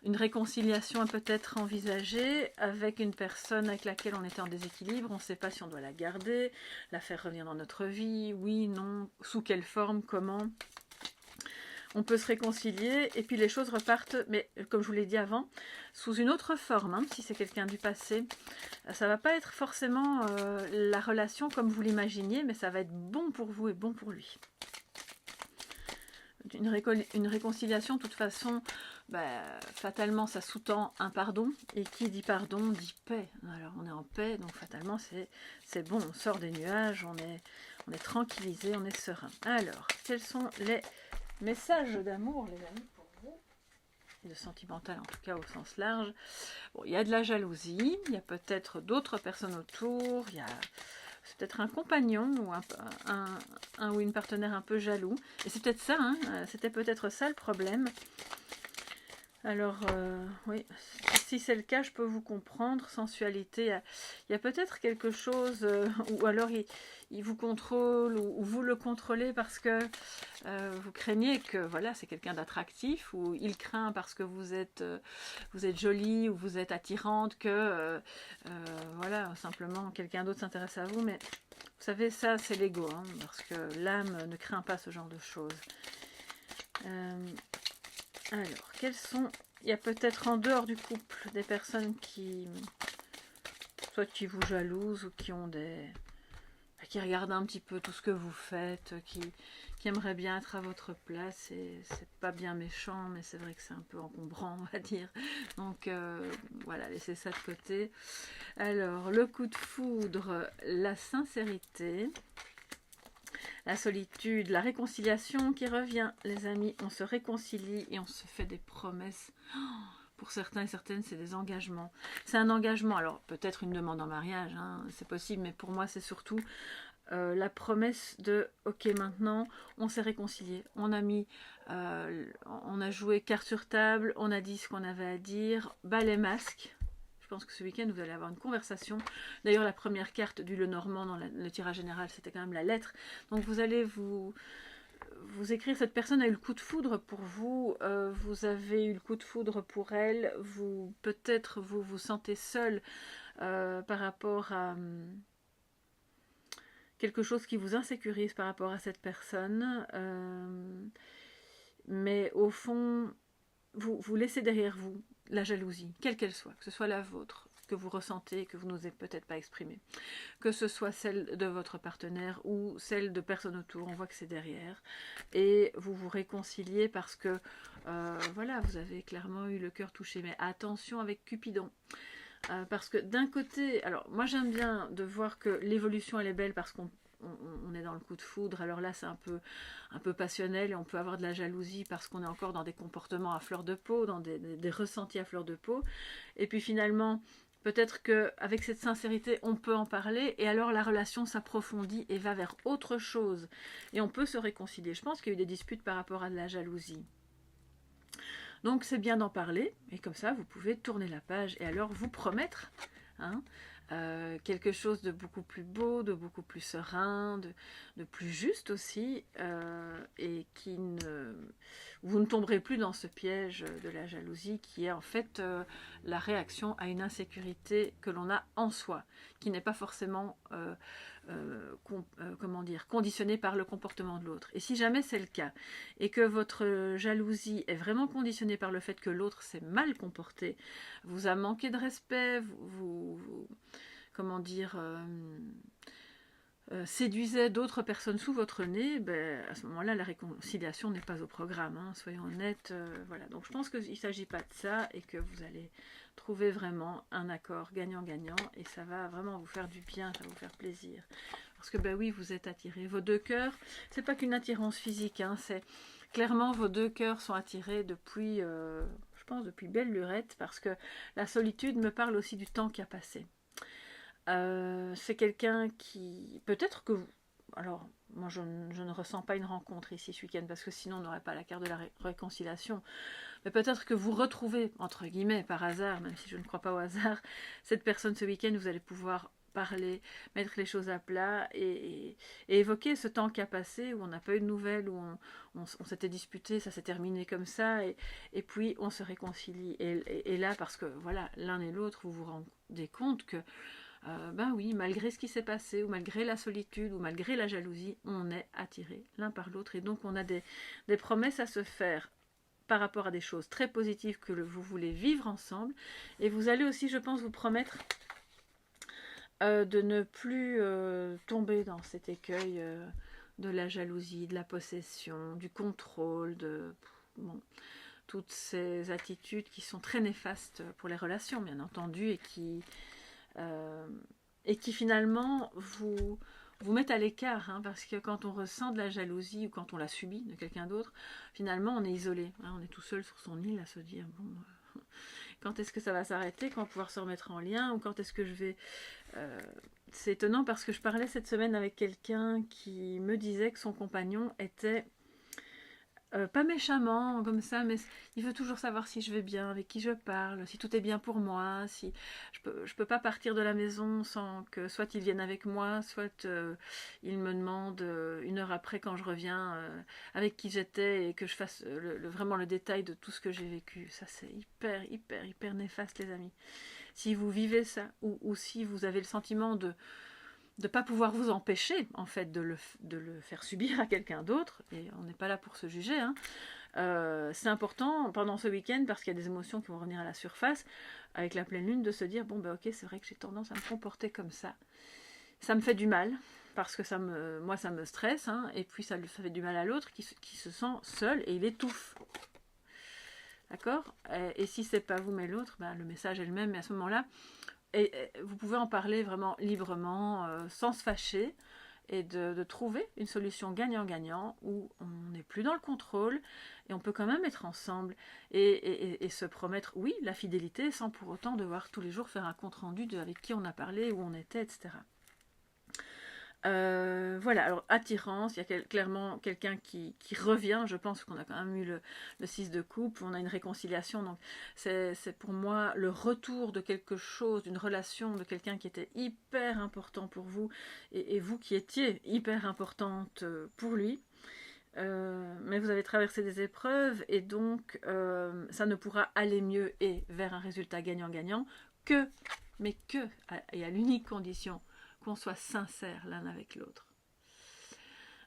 Une réconciliation peut être envisagée avec une personne avec laquelle on était en déséquilibre. On ne sait pas si on doit la garder, la faire revenir dans notre vie. Oui, non, sous quelle forme, comment. On peut se réconcilier et puis les choses repartent, mais comme je vous l'ai dit avant, sous une autre forme, hein, si c'est quelqu'un du passé. Ça ne va pas être forcément la relation comme vous l'imaginiez, mais ça va être bon pour vous et bon pour lui. Une réconciliation, de toute façon, fatalement, ça sous-tend un pardon. Et qui dit pardon, dit paix. Alors, on est en paix, donc fatalement, c'est bon. On sort des nuages, on est tranquillisé, on est serein. Alors, quels sont les messages d'amour, les amis, pour vous? De sentimental, en tout cas, au sens large. Bon, il y a de la jalousie, il y a peut-être d'autres personnes autour, il y a... C'est peut-être un compagnon ou un ou une partenaire un peu jaloux. Et c'est peut-être ça, hein, c'était peut-être ça le problème. Alors, oui, si c'est le cas, je peux vous comprendre. Sensualité, il y a peut-être quelque chose, ou alors il vous contrôle, ou vous le contrôlez parce que vous craignez que, voilà, c'est quelqu'un d'attractif, ou il craint parce que vous êtes jolie, ou vous êtes attirante, que, voilà, simplement quelqu'un d'autre s'intéresse à vous. Mais vous savez, ça, c'est l'ego, hein, parce que l'âme ne craint pas ce genre de choses. Alors, quels sont... Il y a peut-être en dehors du couple des personnes qui... soit qui vous jalousent ou qui ont des... qui regardent un petit peu tout ce que vous faites, qui aimeraient bien être à votre place. Et c'est pas bien méchant, mais c'est vrai que c'est un peu encombrant, on va dire. Donc, voilà, laissez ça de côté. Alors, le coup de foudre, la sincérité... La solitude, la réconciliation qui revient, les amis, on se réconcilie et on se fait des promesses. Pour certains et certaines, c'est des engagements. C'est un engagement, alors peut-être une demande en mariage, hein, c'est possible, mais pour moi c'est surtout la promesse de « Ok, maintenant, on s'est réconcilié, on a joué carte sur table, on a dit ce qu'on avait à dire, bas les masques ». Je pense que ce week-end, vous allez avoir une conversation. D'ailleurs, la première carte du Lenormand dans le tirage général, c'était quand même la lettre. Donc, vous allez vous écrire, cette personne a eu le coup de foudre pour vous, vous avez eu le coup de foudre pour elle, peut-être vous vous sentez seul par rapport à quelque chose qui vous insécurise par rapport à cette personne. Mais au fond, vous laissez derrière vous la jalousie, quelle qu'elle soit, que ce soit la vôtre, que vous ressentez, que vous n'osez peut-être pas exprimer, que ce soit celle de votre partenaire ou celle de personnes autour, on voit que c'est derrière, et vous vous réconciliez parce que, voilà, vous avez clairement eu le cœur touché, mais attention avec Cupidon. Parce que d'un côté, alors moi j'aime bien de voir que l'évolution elle est belle parce qu'on est dans le coup de foudre, alors là c'est un peu passionnel et on peut avoir de la jalousie parce qu'on est encore dans des comportements à fleur de peau, dans des ressentis à fleur de peau, et puis finalement peut-être qu'avec cette sincérité on peut en parler et alors la relation s'approfondit et va vers autre chose et on peut se réconcilier. Je pense qu'il y a eu des disputes par rapport à de la jalousie. Donc c'est bien d'en parler, et comme ça vous pouvez tourner la page et alors vous promettre hein, quelque chose de beaucoup plus beau, de beaucoup plus serein, de plus juste aussi, et vous ne tomberez plus dans ce piège de la jalousie qui est en fait la réaction à une insécurité que l'on a en soi, qui n'est pas forcément conditionnée par le comportement de l'autre. Et si jamais c'est le cas, et que votre jalousie est vraiment conditionnée par le fait que l'autre s'est mal comporté, vous a manqué de respect, séduisait d'autres personnes sous votre nez, à ce moment-là, la réconciliation n'est pas au programme, hein, soyons honnêtes. Voilà. Donc je pense qu'il ne s'agit pas de ça et que vous allez trouver vraiment un accord gagnant-gagnant et ça va vraiment vous faire du bien, ça va vous faire plaisir. Parce que oui, vous êtes attirés. Vos deux cœurs, c'est pas qu'une attirance physique, hein, c'est clairement vos deux cœurs sont attirés depuis, je pense, depuis belle lurette, parce que la solitude me parle aussi du temps qui a passé. C'est quelqu'un qui... Peut-être que... Alors, moi, je ne ressens pas une rencontre ici ce week-end, parce que sinon, on n'aurait pas la carte de la réconciliation. Mais peut-être que vous retrouvez, entre guillemets, par hasard, même si je ne crois pas au hasard, cette personne ce week-end, vous allez pouvoir parler, mettre les choses à plat et évoquer ce temps qui a passé où on n'a pas eu de nouvelles, où on s'était disputé, ça s'est terminé comme ça, et puis on se réconcilie. Et là, parce que voilà, l'un et l'autre, vous vous rendez compte que ben oui, malgré ce qui s'est passé, ou malgré la solitude, ou malgré la jalousie, on est attirés l'un par l'autre, et donc on a des promesses à se faire par rapport à des choses très positives que vous voulez vivre ensemble, et vous allez aussi, je pense, vous promettre de ne plus tomber dans cet écueil de la jalousie, de la possession, du contrôle, bon, toutes ces attitudes qui sont très néfastes pour les relations, bien entendu, et qui finalement vous mettent à l'écart, hein, parce que quand on ressent de la jalousie ou quand on la subit de quelqu'un d'autre, finalement on est isolé, hein, on est tout seul sur son île à se dire bon, quand est-ce que ça va s'arrêter, quand on va pouvoir se remettre en lien, ou quand est-ce que je vais... C'est étonnant parce que je parlais cette semaine avec quelqu'un qui me disait que son compagnon était... pas méchamment comme ça, mais il veut toujours savoir si je vais bien, avec qui je parle, si tout est bien pour moi, si je peux pas partir de la maison sans que soit il vienne avec moi, soit il me demande 1 heure après quand je reviens avec qui j'étais et que je fasse vraiment le détail de tout ce que j'ai vécu. Ça c'est hyper néfaste les amis. Si vous vivez ça ou si vous avez le sentiment de ne pas pouvoir vous empêcher en fait de le faire subir à quelqu'un d'autre, et on n'est pas là pour se juger, hein. C'est important pendant ce week-end, parce qu'il y a des émotions qui vont revenir à la surface avec la pleine lune, de se dire bon ben ok, c'est vrai que j'ai tendance à me comporter comme ça me fait du mal, parce que moi ça me stresse, hein, et puis ça fait du mal à l'autre qui se sent seul et il étouffe. D'accord? Et si c'est pas vous mais l'autre, ben, le message est le même, mais à ce moment-là, et vous pouvez en parler vraiment librement, sans se fâcher, et de trouver une solution gagnant-gagnant où on n'est plus dans le contrôle et on peut quand même être ensemble et se promettre, oui, la fidélité sans pour autant devoir tous les jours faire un compte-rendu avec qui on a parlé, où on était, etc. Voilà, alors attirance, il y a clairement quelqu'un qui revient, je pense qu'on a quand même eu le 6 de coupe, on a une réconciliation, donc c'est pour moi le retour de quelque chose, d'une relation, de quelqu'un qui était hyper important pour vous, et vous qui étiez hyper importante pour lui, mais vous avez traversé des épreuves, et donc ça ne pourra aller mieux et vers un résultat gagnant-gagnant et à l'unique condition qu'on soit sincère l'un avec l'autre.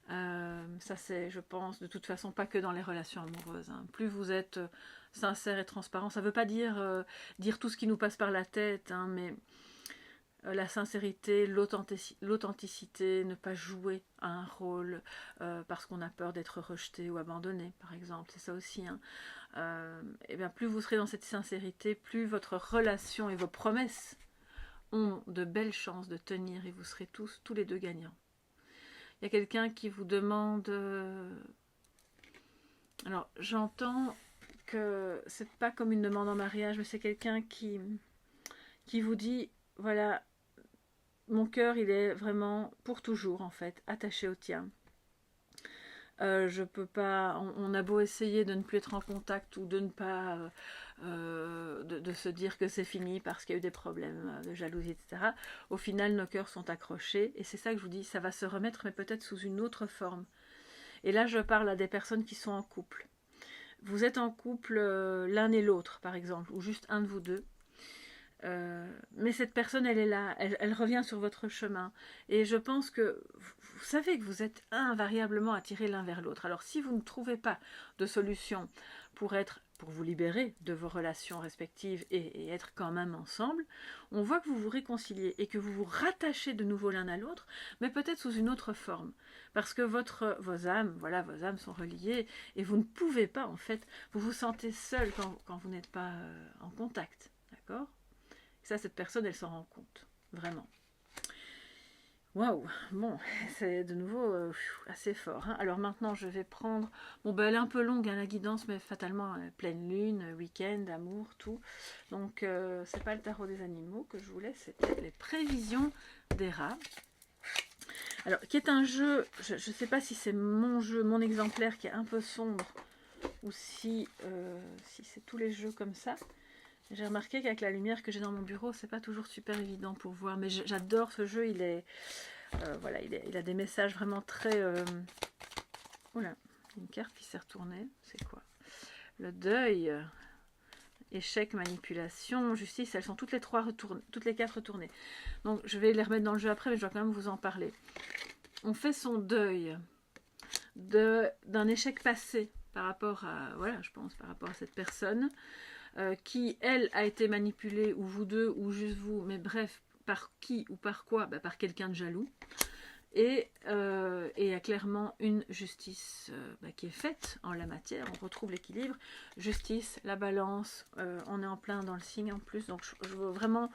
Ça c'est, je pense, de toute façon pas que dans les relations amoureuses, hein. Plus vous êtes sincère et transparent, ça ne veut pas dire dire tout ce qui nous passe par la tête, hein, mais la sincérité, l'authenticité, ne pas jouer un rôle parce qu'on a peur d'être rejeté ou abandonné, par exemple, c'est ça aussi, hein. Et bien plus vous serez dans cette sincérité, plus votre relation et vos promesses ont de belles chances de tenir, et vous serez tous les deux gagnants. Il y a quelqu'un qui vous demande... Alors, j'entends que c'est pas comme une demande en mariage, mais c'est quelqu'un qui vous dit, voilà, mon cœur, il est vraiment pour toujours, en fait, attaché au tien. Je peux pas... On a beau essayer de ne plus être en contact ou de ne pas... de se dire que c'est fini parce qu'il y a eu des problèmes de jalousie, etc. Au final, nos cœurs sont accrochés, et c'est ça que je vous dis, ça va se remettre, mais peut-être sous une autre forme. Et là, je parle à des personnes qui sont en couple. Vous êtes en couple l'un et l'autre, par exemple, ou juste un de vous deux. Mais cette personne, elle est là, elle revient sur votre chemin. Et je pense que vous savez que vous êtes invariablement attirés l'un vers l'autre. Alors si vous ne trouvez pas de solution pour vous libérer de vos relations respectives et être quand même ensemble, on voit que vous vous réconciliez et que vous vous rattachez de nouveau l'un à l'autre, mais peut-être sous une autre forme. Parce que vos âmes sont reliées, et vous ne pouvez pas, en fait, vous vous sentez seul quand vous n'êtes pas en contact. D'accord ? Ça, cette personne, elle s'en rend compte, vraiment. Waouh, bon, c'est de nouveau assez fort, hein. Alors maintenant, je vais prendre... Bon, ben, elle est un peu longue, hein, la guidance, mais fatalement, pleine lune, week-end, amour, tout. Donc, c'est pas le tarot des animaux que je voulais, c'était les prévisions des rats. Alors, qui est un jeu, je ne sais pas si c'est mon jeu, mon exemplaire, qui est un peu sombre, ou si c'est tous les jeux comme ça. J'ai remarqué qu'avec la lumière que j'ai dans mon bureau, c'est pas toujours super évident pour voir, mais j'adore ce jeu. Voilà, il a des messages vraiment très... Oula, une carte qui s'est retournée, c'est quoi? Le deuil, échec, manipulation, justice, elles sont toutes les quatre retournées. Donc je vais les remettre dans le jeu après, mais je dois quand même vous en parler. On fait son deuil d'un échec passé par rapport à, voilà, je pense, par rapport à cette personne qui, elle, a été manipulée, ou vous deux, ou juste vous, mais bref, par qui ou par quoi? Par quelqu'un de jaloux. Et il y a clairement une justice qui est faite en la matière. On retrouve l'équilibre. Justice, la balance, on est en plein dans le signe en plus. Donc je veux vraiment,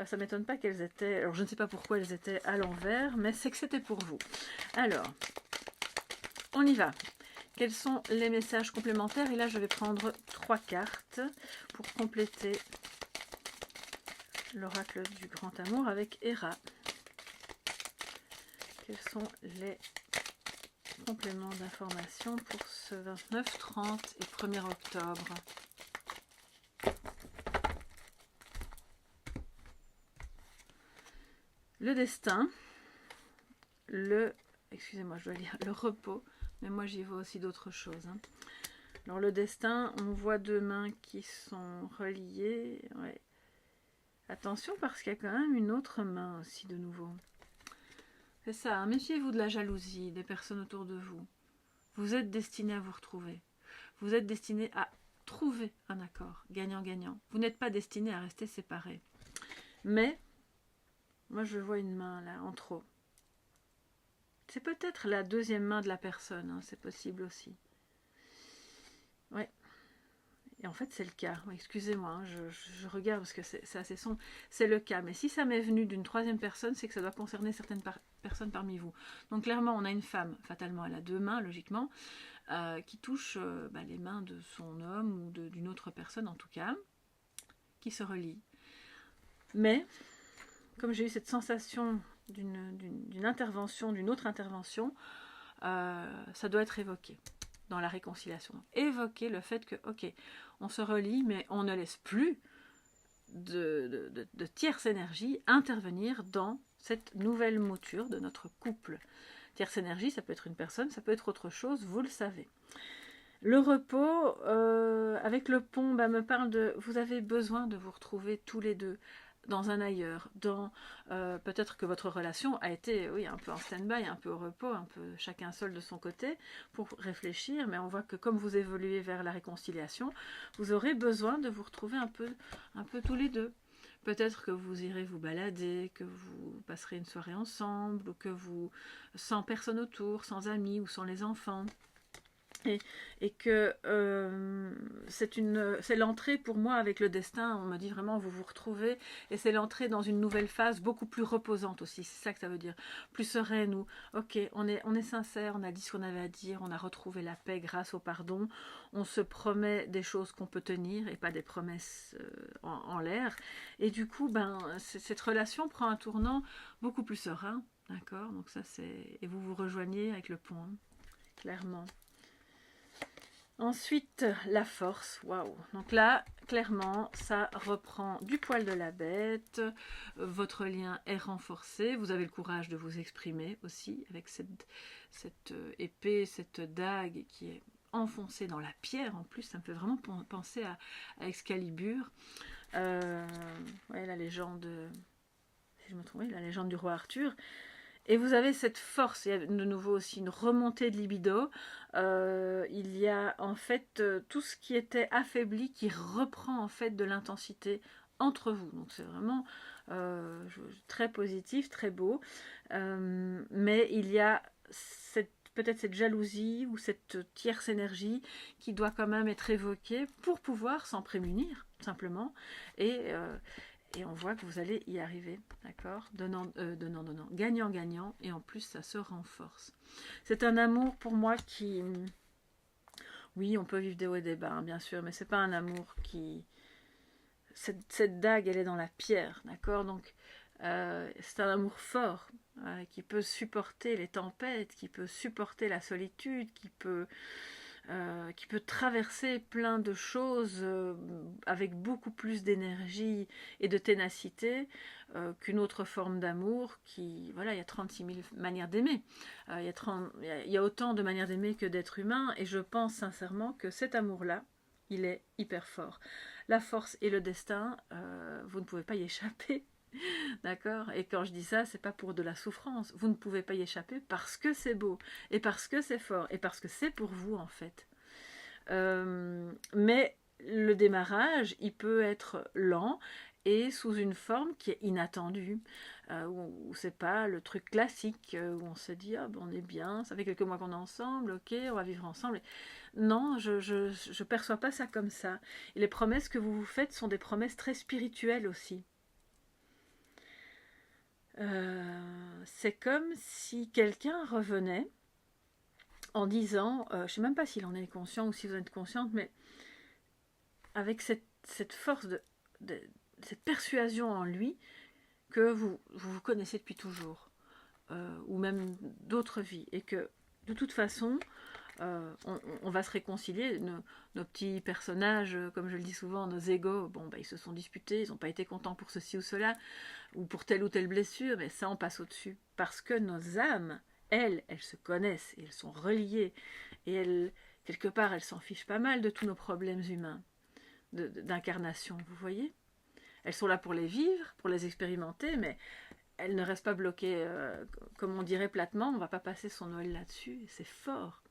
ça ne m'étonne pas qu'elles étaient, alors je ne sais pas pourquoi elles étaient à l'envers, mais c'est que c'était pour vous. Alors, on y va. Quels sont les messages complémentaires? Et là, je vais prendre 3 cartes pour compléter l'oracle du grand amour avec Hera. Quels sont les compléments d'information pour ce 29, 30 et 1er octobre? Le destin, excusez-moi, je dois lire, le repos, mais moi j'y vois aussi d'autres choses. Hein. Alors le destin, on voit 2 mains qui sont reliées. Ouais. Attention parce qu'il y a quand même une autre main aussi de nouveau. C'est ça, hein. Méfiez-vous de la jalousie des personnes autour de vous. Vous êtes destiné à vous retrouver. Vous êtes destiné à trouver un accord, gagnant-gagnant. Vous n'êtes pas destiné à rester séparés. Mais, moi je vois une main là, en trop. C'est peut-être la 2e main de la personne, hein, c'est possible aussi. Ouais. Et en fait, c'est le cas. Ouais, excusez-moi, hein, je regarde parce que c'est assez sombre. C'est le cas. Mais si ça m'est venu d'une 3e personne, c'est que ça doit concerner certaines personnes parmi vous. Donc clairement, on a une femme, fatalement, elle a 2 mains, logiquement, qui touche les mains de son homme ou d'une autre personne, en tout cas, qui se relie. Mais, comme j'ai eu cette sensation d'une intervention, d'une autre intervention, ça doit être évoqué dans la réconciliation. Évoquer le fait que, ok, on se relie, mais on ne laisse plus de tierce énergie intervenir dans cette nouvelle mouture de notre couple. Tierce énergie, ça peut être une personne, ça peut être autre chose, vous le savez. Le repos, avec le pont, me parle de, vous avez besoin de vous retrouver tous les deux dans un ailleurs, peut-être que votre relation a été un peu en stand-by, un peu au repos, un peu chacun seul de son côté pour réfléchir, mais on voit que comme vous évoluez vers la réconciliation, vous aurez besoin de vous retrouver un peu tous les deux. Peut-être que vous irez vous balader, que vous passerez une soirée ensemble, ou que vous, sans personne autour, sans amis ou sans les enfants. Et que c'est l'entrée pour moi avec le destin, on me dit vraiment vous vous retrouvez, et c'est l'entrée dans une nouvelle phase beaucoup plus reposante aussi, c'est ça que ça veut dire, plus sereine, où ok, on est sincère, on a dit ce qu'on avait à dire, on a retrouvé la paix grâce au pardon, on se promet des choses qu'on peut tenir et pas des promesses en l'air, et du coup cette relation prend un tournant beaucoup plus serein, d'accord, donc ça c'est, et vous vous rejoignez avec le pont, hein, clairement. Ensuite, la force, waouh. Donc là, clairement, ça reprend du poil de la bête. Votre lien est renforcé. Vous avez le courage de vous exprimer aussi avec cette épée, cette dague qui est enfoncée dans la pierre. En plus, ça me fait vraiment penser à Excalibur. La légende, si je me trompe, la légende du roi Arthur. Et vous avez cette force, il y a de nouveau aussi une remontée de libido, il y a en fait tout ce qui était affaibli qui reprend en fait de l'intensité entre vous. Donc c'est vraiment très positif, très beau, mais il y a peut-être cette jalousie ou cette tierce énergie qui doit quand même être évoquée pour pouvoir s'en prémunir, simplement, et on voit que vous allez y arriver, d'accord, donnant, gagnant-gagnant, et en plus ça se renforce. C'est un amour pour moi qui, oui, on peut vivre des hauts et des bas, hein, bien sûr, mais c'est pas un amour qui, cette dague, elle est dans la pierre, d'accord, donc c'est un amour fort, qui peut supporter les tempêtes, qui peut supporter la solitude, qui peut qui peut traverser plein de choses avec beaucoup plus d'énergie et de ténacité qu'une autre forme d'amour qui, voilà, il y a 36 000 manières d'aimer. Il y a autant de manières d'aimer que d'êtres humains, et je pense sincèrement que cet amour-là, il est hyper fort. La force et le destin, vous ne pouvez pas y échapper. D'accord? Et quand je dis ça, c'est pas pour de la souffrance. Vous ne pouvez pas y échapper parce que c'est beau, et parce que c'est fort, et parce que c'est pour vous en fait. Mais le démarrage, il peut être lent et sous une forme qui est inattendue, où c'est pas le truc classique, où on se dit, ah ben on est bien, ça fait quelques mois qu'on est ensemble, ok, on va vivre ensemble. Non, je perçois pas ça comme ça. Et les promesses que vous vous faites sont des promesses très spirituelles aussi. C'est comme si quelqu'un revenait en disant, je ne sais même pas s'il en est conscient ou si vous êtes consciente, mais avec cette force, cette persuasion en lui que vous connaissez depuis toujours, ou même d'autres vies, et que de toute façon, on va se réconcilier. Nos petits personnages, comme je le dis souvent, nos égos, bon, ils se sont disputés, ils n'ont pas été contents pour ceci ou cela, ou pour telle ou telle blessure, mais ça, on passe au-dessus. Parce que nos âmes, elles se connaissent, et elles sont reliées, et quelque part, elles s'en fichent pas mal de tous nos problèmes humains, d'incarnation, vous voyez. Elles sont là pour les vivre, pour les expérimenter, mais elles ne restent pas bloquées, comme on dirait platement, on ne va pas passer son Noël là-dessus, c'est fort.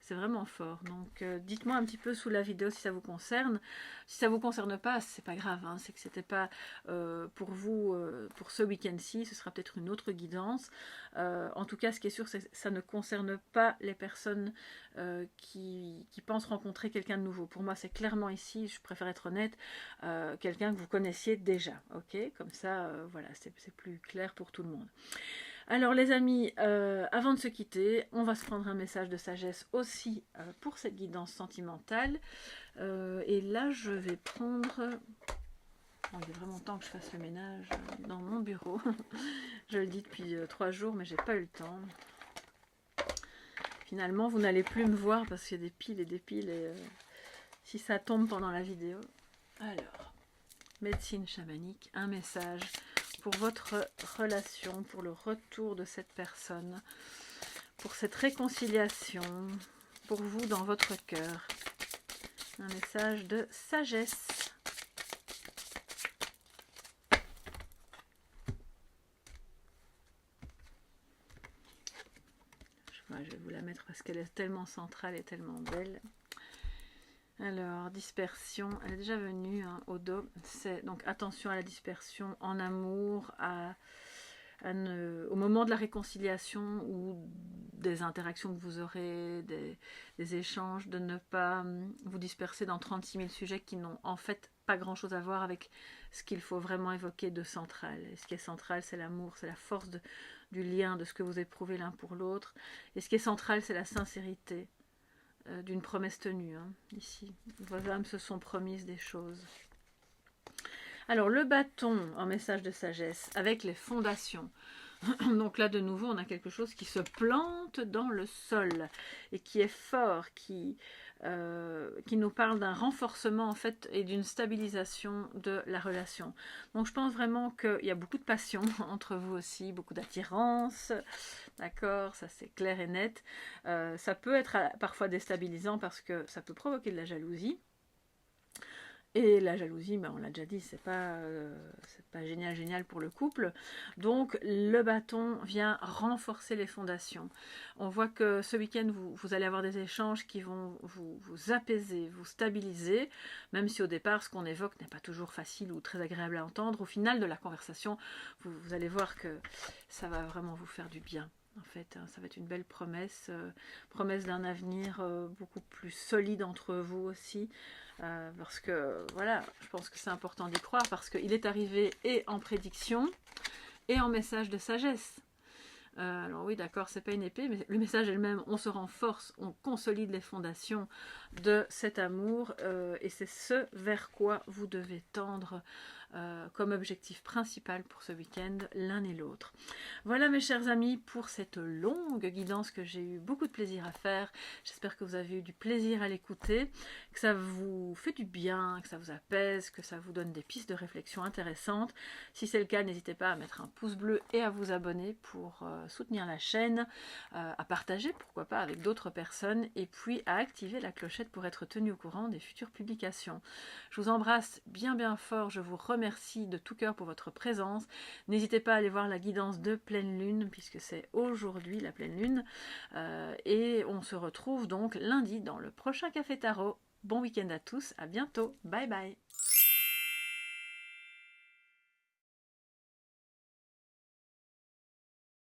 C'est vraiment fort. Donc dites-moi un petit peu sous la vidéo si ça vous concerne. Si ça ne vous concerne pas, c'est pas grave. Hein. C'est que c'était pas pour vous, pour ce week-end-ci. Ce sera peut-être une autre guidance. En tout cas, ce qui est sûr, c'est que ça ne concerne pas les personnes qui pensent rencontrer quelqu'un de nouveau. Pour moi, c'est clairement ici, je préfère être honnête, quelqu'un que vous connaissiez déjà. Ok, comme ça, voilà, c'est plus clair pour tout le monde. Alors les amis, avant de se quitter, on va se prendre un message de sagesse aussi pour cette guidance sentimentale. Et là, je vais prendre... Bon, il est vraiment temps que je fasse le ménage dans mon bureau. Je le dis depuis 3 jours, mais j'ai pas eu le temps. Finalement, vous n'allez plus me voir parce qu'il y a des piles et des piles. Et si ça tombe pendant la vidéo... Alors, médecine chamanique, un message pour votre relation, pour le retour de cette personne, pour cette réconciliation, pour vous dans votre cœur. Un message de sagesse. Je vais vous la mettre parce qu'elle est tellement centrale et tellement belle. Alors, dispersion, elle est déjà venue hein, au dos. Donc, attention à la dispersion en amour, au moment de la réconciliation ou des interactions que vous aurez, des échanges, de ne pas vous disperser dans 36 000 sujets qui n'ont en fait pas grand-chose à voir avec ce qu'il faut vraiment évoquer de central. Et ce qui est central, c'est l'amour, c'est la force du lien, de ce que vous éprouvez l'un pour l'autre. Et ce qui est central, c'est la sincérité d'une promesse tenue. Hein, ici, vos âmes se sont promises des choses. Alors, le bâton en message de sagesse avec les fondations. Donc là, de nouveau, on a quelque chose qui se plante dans le sol et qui est fort, qui nous parle d'un renforcement en fait et d'une stabilisation de la relation. Donc je pense vraiment qu'il y a beaucoup de passion entre vous aussi, beaucoup d'attirance, d'accord, ça c'est clair et net. Ça peut être parfois déstabilisant parce que ça peut provoquer de la jalousie. Et la jalousie, on l'a déjà dit, c'est pas génial pour le couple. Donc le bâton vient renforcer les fondations. On voit que ce week-end, vous allez avoir des échanges qui vont vous apaiser, vous stabiliser, même si au départ, ce qu'on évoque n'est pas toujours facile ou très agréable à entendre. Au final de la conversation, vous allez voir que ça va vraiment vous faire du bien. En fait, ça va être une belle promesse, promesse d'un avenir beaucoup plus solide entre vous aussi. Parce que voilà, je pense que c'est important d'y croire parce qu'il est arrivé et en prédiction et en message de sagesse. Alors oui, d'accord, c'est pas une épée, mais le message est le même. On se renforce, on consolide les fondations de cet amour et c'est ce vers quoi vous devez tendre comme objectif principal pour ce week-end, l'un et l'autre. Voilà mes chers amis pour cette longue guidance que j'ai eu beaucoup de plaisir à faire. J'espère que vous avez eu du plaisir à l'écouter, que ça vous fait du bien, que ça vous apaise, que ça vous donne des pistes de réflexion intéressantes. Si c'est le cas, n'hésitez pas à mettre un pouce bleu et à vous abonner pour soutenir la chaîne, à partager, pourquoi pas, avec d'autres personnes, et puis à activer la clochette pour être tenu au courant des futures publications. Je vous embrasse bien fort, je vous remercie de tout cœur pour votre présence. N'hésitez pas à aller voir la guidance de pleine lune, puisque c'est aujourd'hui la pleine lune, et on se retrouve donc lundi dans le prochain Café Tarot. Bon week-end à tous, à bientôt, bye bye.